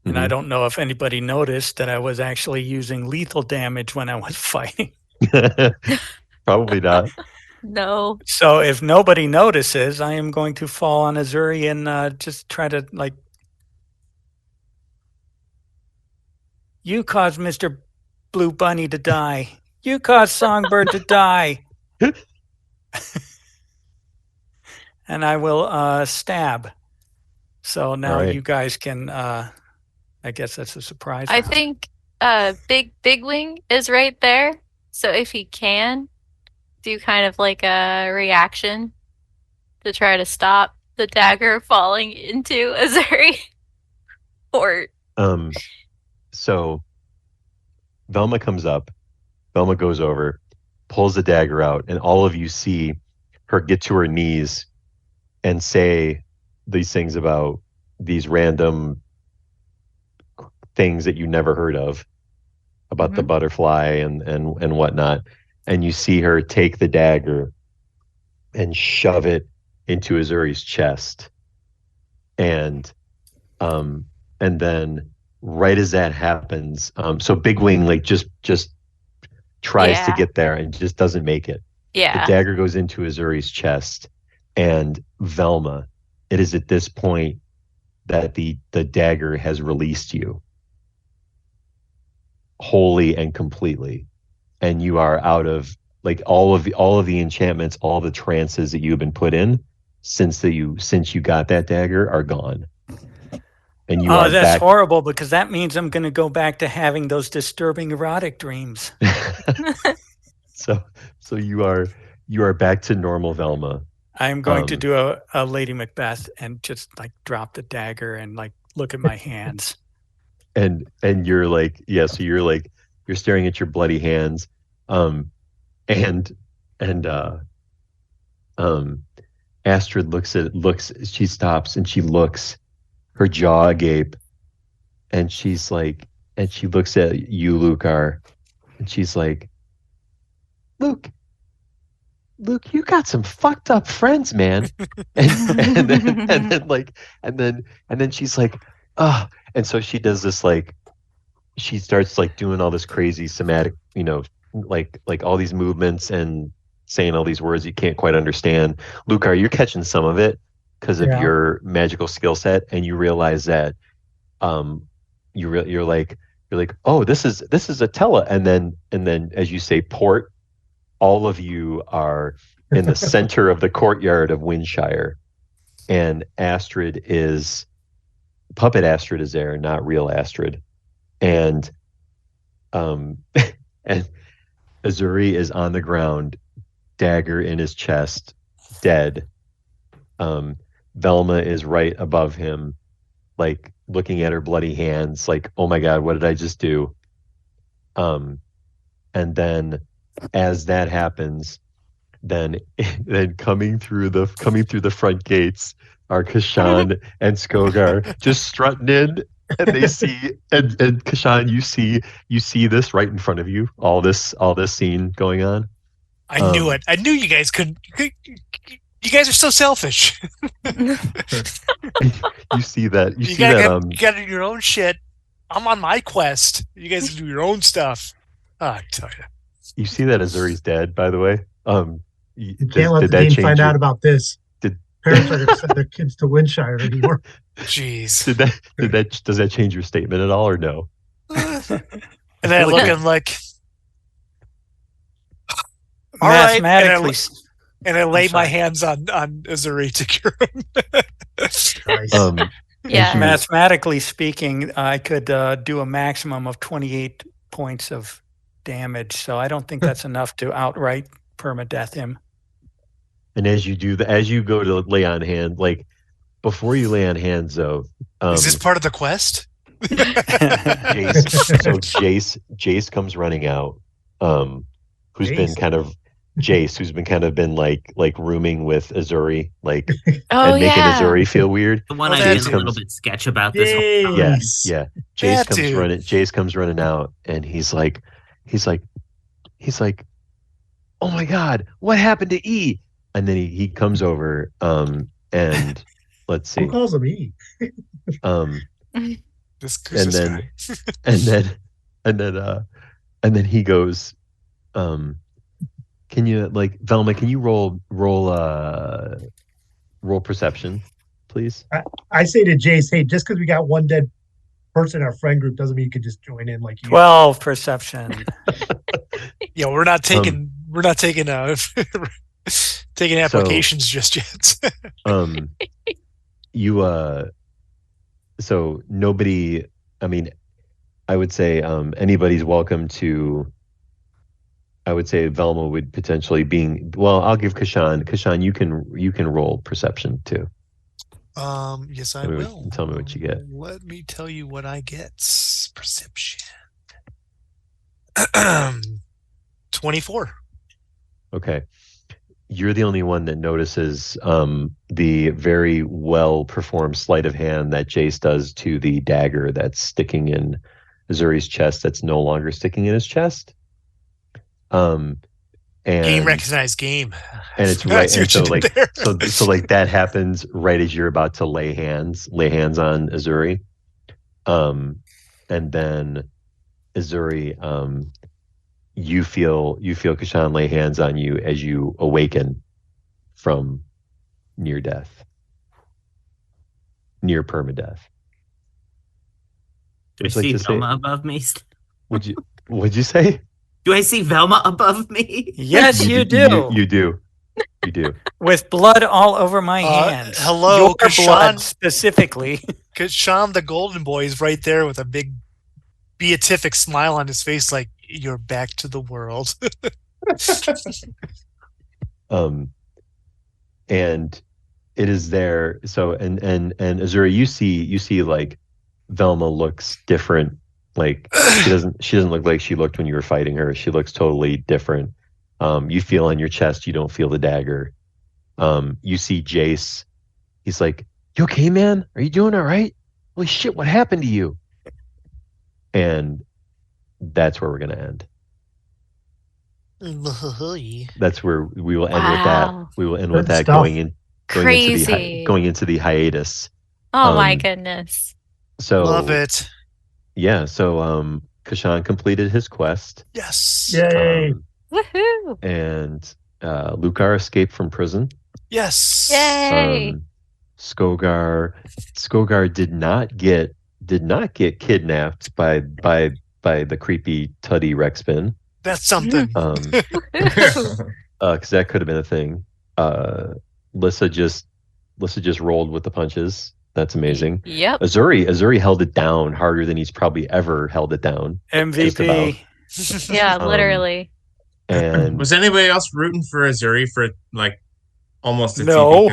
And I Mhm. don't know if anybody noticed that I was actually using lethal damage when I was fighting. Probably not. No. So if nobody notices, I am going to fall on Azuri and just try to you caused Mr. Blue Bunny to die. You caused Songbird to die. And I will stab. So now right. you guys can I guess that's a surprise. I round. think Big Wing is right there. So if he can do kind of like a reaction to try to stop the dagger falling into Azuri. Or So Velma comes up, Velma goes over, pulls the dagger out, and all of you see her get to her knees and say these things about these random things that you never heard of about the butterfly and whatnot. And you see her take the dagger and shove it into Azuri's chest. And then right as that happens, so Big Wing like just tries to Yeah. get there and just doesn't make it. yeah. The dagger goes into Azuri's chest, and Velma, it is at this point that the dagger has released you wholly and completely, and you are out of like all of the enchantments, all the trances that you've been put in since you got that dagger are gone. And you are that's back. horrible because that means I'm going to go back to having those disturbing erotic dreams. So you are back to normal Velma. I'm going to do a Lady Macbeth and just like drop the dagger and like look at my hands. And you're like, yeah, so you're like you're staring at your bloody hands. Astrid she stops and she looks, her jaw agape, and she looks at you, Lucar, and she's like, Luke, you got some fucked up friends, man. and then she's like, oh, and so she does this like, she starts like doing all this crazy somatic, like all these movements and saying all these words you can't quite understand. Lucar, you're catching some of it because of your magical skill set, and you realize that you're like, oh, this is Attila, and then as you say port, all of you are in the center of the courtyard of Windshire, and puppet Astrid is there, not real Astrid, and and Azuri is on the ground, dagger in his chest, dead. Velma is right above him, like looking at her bloody hands, like, oh my God, what did I just do? And then as that happens, then coming through the front gates are Kashan and Skogar just strutting in, and they see and Kashan, you see this right in front of you, all this scene going on. I knew it. I knew you guys couldn't. You guys are so selfish. You see that. You got your own shit. I'm on my quest. You guys do your own stuff. I tell you. You see that Azuri's dead, by the way. You can't let the dean find out about this. Parents are going to send their kids to Windshire anymore. Jeez. Does that change your statement at all or no? And then I look and like, all right, and I lay my hands on Azuri to cure him. Nice. Yeah. Mathematically speaking, I could do a maximum of 28 points of damage, so I don't think that's enough to outright permadeath him. And as you do as you go to lay on hand, like before you lay on hands, though, is this part of the quest? Jace comes running out, who's been kind of been like rooming with Azuri, like and making Azuri feel weird. The one I did a little bit sketch about this whole time. Yeah. Jace comes running out, and he's like, oh my God, what happened to E? And then he comes over, and let's see. Who calls him E? And then he goes, can you, like, Velma, can you roll perception, please? I say to Jace, hey, just because we got one dead person in our friend group doesn't mean you could just join in like you. 12 perception. Yeah, we're not taking taking applications just yet. So nobody, I mean, I would say anybody's welcome to. I would say Velma would potentially I'll give Kashan. Kashan, you can roll perception too. Yes, I will. Tell me what you get. Let me tell you what I get. Perception. 24. Okay. You're the only one that notices the very well performed sleight of hand that Jace does to the dagger that's sticking in Azuri's chest that's no longer sticking in his chest. And game recognized game. And it's right. And so like that happens right as you're about to lay hands on Azuri. And then Azuri, you feel Kashan lay hands on you as you awaken from near permadeath. Do I see Velma above me? Would you say? Do I see Velma above me? Yes, you do. You do. With blood all over my hands. Hello, your blood specifically. Kashan, the golden boy, is right there with a big beatific smile on his face, like, you're back to the world. And it is there. So and Azuri, you see like Velma looks different. Like she doesn't look like she looked when you were fighting her. She looks totally different. You feel on your chest, you don't feel the dagger. You see Jace. He's like, "You okay, man? Are you doing all right? Holy shit, what happened to you?" And that's where we're gonna end. That's where we will end with that. We will end with that going into the hiatus. Oh my goodness. So love it. Yeah, so Kashan completed his quest. Yes. Yay. Woohoo. And Lucar escaped from prison. Yes. Yay. Skogar did not get kidnapped by the creepy Tuddy Rexpin. That's something. Because that could have been a thing. Lissa just rolled with the punches. That's amazing. Yep. Azuri held it down harder than he's probably ever held it down. MVP. Yeah, literally. And was anybody else rooting for Azuri for like almost a no?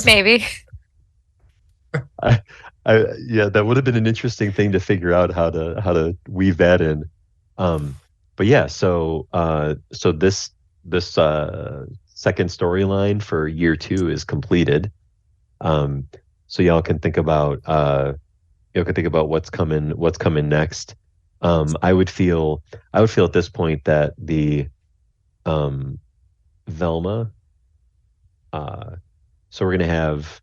Maybe. Yeah, that would have been an interesting thing to figure out how to weave that in. But yeah, so this second storyline for year 2 is completed. So y'all can think about what's coming next. I would feel at this point that the Velma. So we're gonna have.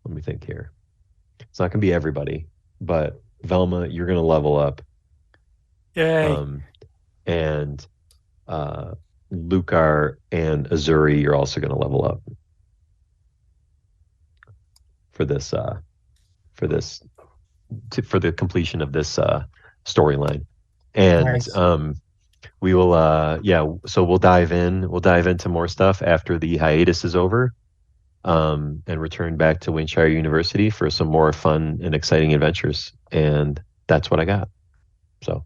Let me think here. It's not gonna be everybody, but Velma, you're gonna level up. Yay. And Lucar and Azuri, you're also going to level up for this for the completion of this storyline. And Nice. we will so we'll dive into more stuff after the hiatus is over, and return back to Windshire University for some more fun and exciting adventures. And that's what I got. So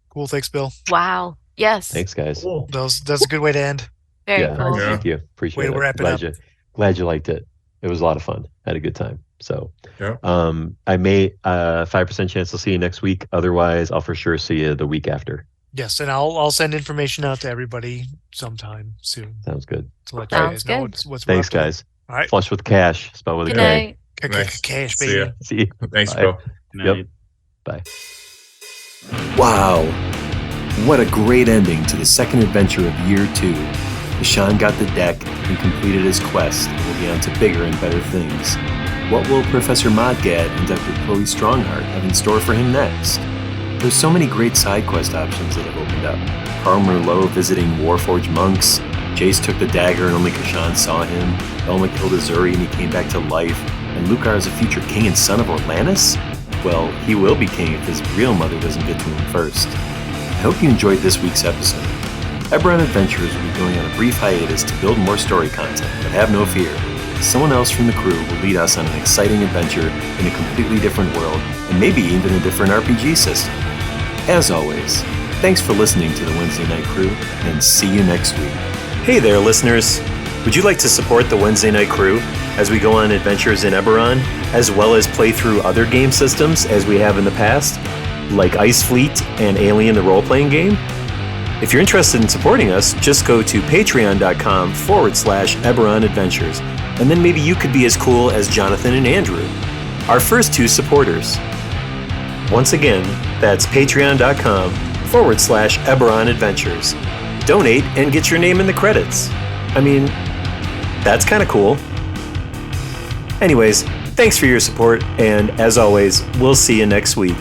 Cool. Thanks, Bill. Wow. Yes. thanks, guys. Cool. That's a good way to end. Very Yeah, cool. Yeah. thank you. Appreciate Way to it. wrap it up. Glad you liked it. It was a lot of fun. Had a good time. So, Yeah. I may 5% chance I'll see you next week. Otherwise, I'll for sure see you the week after. Yes, and I'll send information out to everybody sometime soon Sounds good. to let you Sounds guys know good. what's we're Thanks, up to. guys. All right. Flush with cash. Spelled with a Good K. night. Nice. Cash, See ya. baby. See you. Thanks, Bye. Bill. Yep. Bye. Wow. What a great ending to the second adventure of Year 2. Deshaun got the deck and completed his quest and will be on to bigger and better things. What will Professor Modgad and Dr. Chloe Stronghart have in store for him next? There's so many great side quest options that have opened up. Carl Merlot visiting Warforged monks, Jace took the dagger and only Kashan saw him, Elma killed Azuri and he came back to life, and Lucar is a future king and son of Atlantis? Well, he will be king if his real mother doesn't get to him first. I hope you enjoyed this week's episode. Eberron Adventures will be going on a brief hiatus to build more story content, but have no fear. Someone else from the crew will lead us on an exciting adventure in a completely different world, and maybe even a different RPG system. As always, thanks for listening to the Wednesday Night Crew, and see you next week. Hey there, listeners! Would you like to support the Wednesday Night Crew as we go on adventures in Eberron, as well as play through other game systems as we have in the past, like Ice Fleet and Alien the role-playing game? If you're interested in supporting us, just go to patreon.com/Eberron Adventures, and then maybe you could be as cool as Jonathan and Andrew, our first two supporters. Once again, that's patreon.com/Eberron Adventures. Donate and get your name in the credits. I mean, that's kind of cool. Anyways, thanks for your support, and as always, we'll see you next week.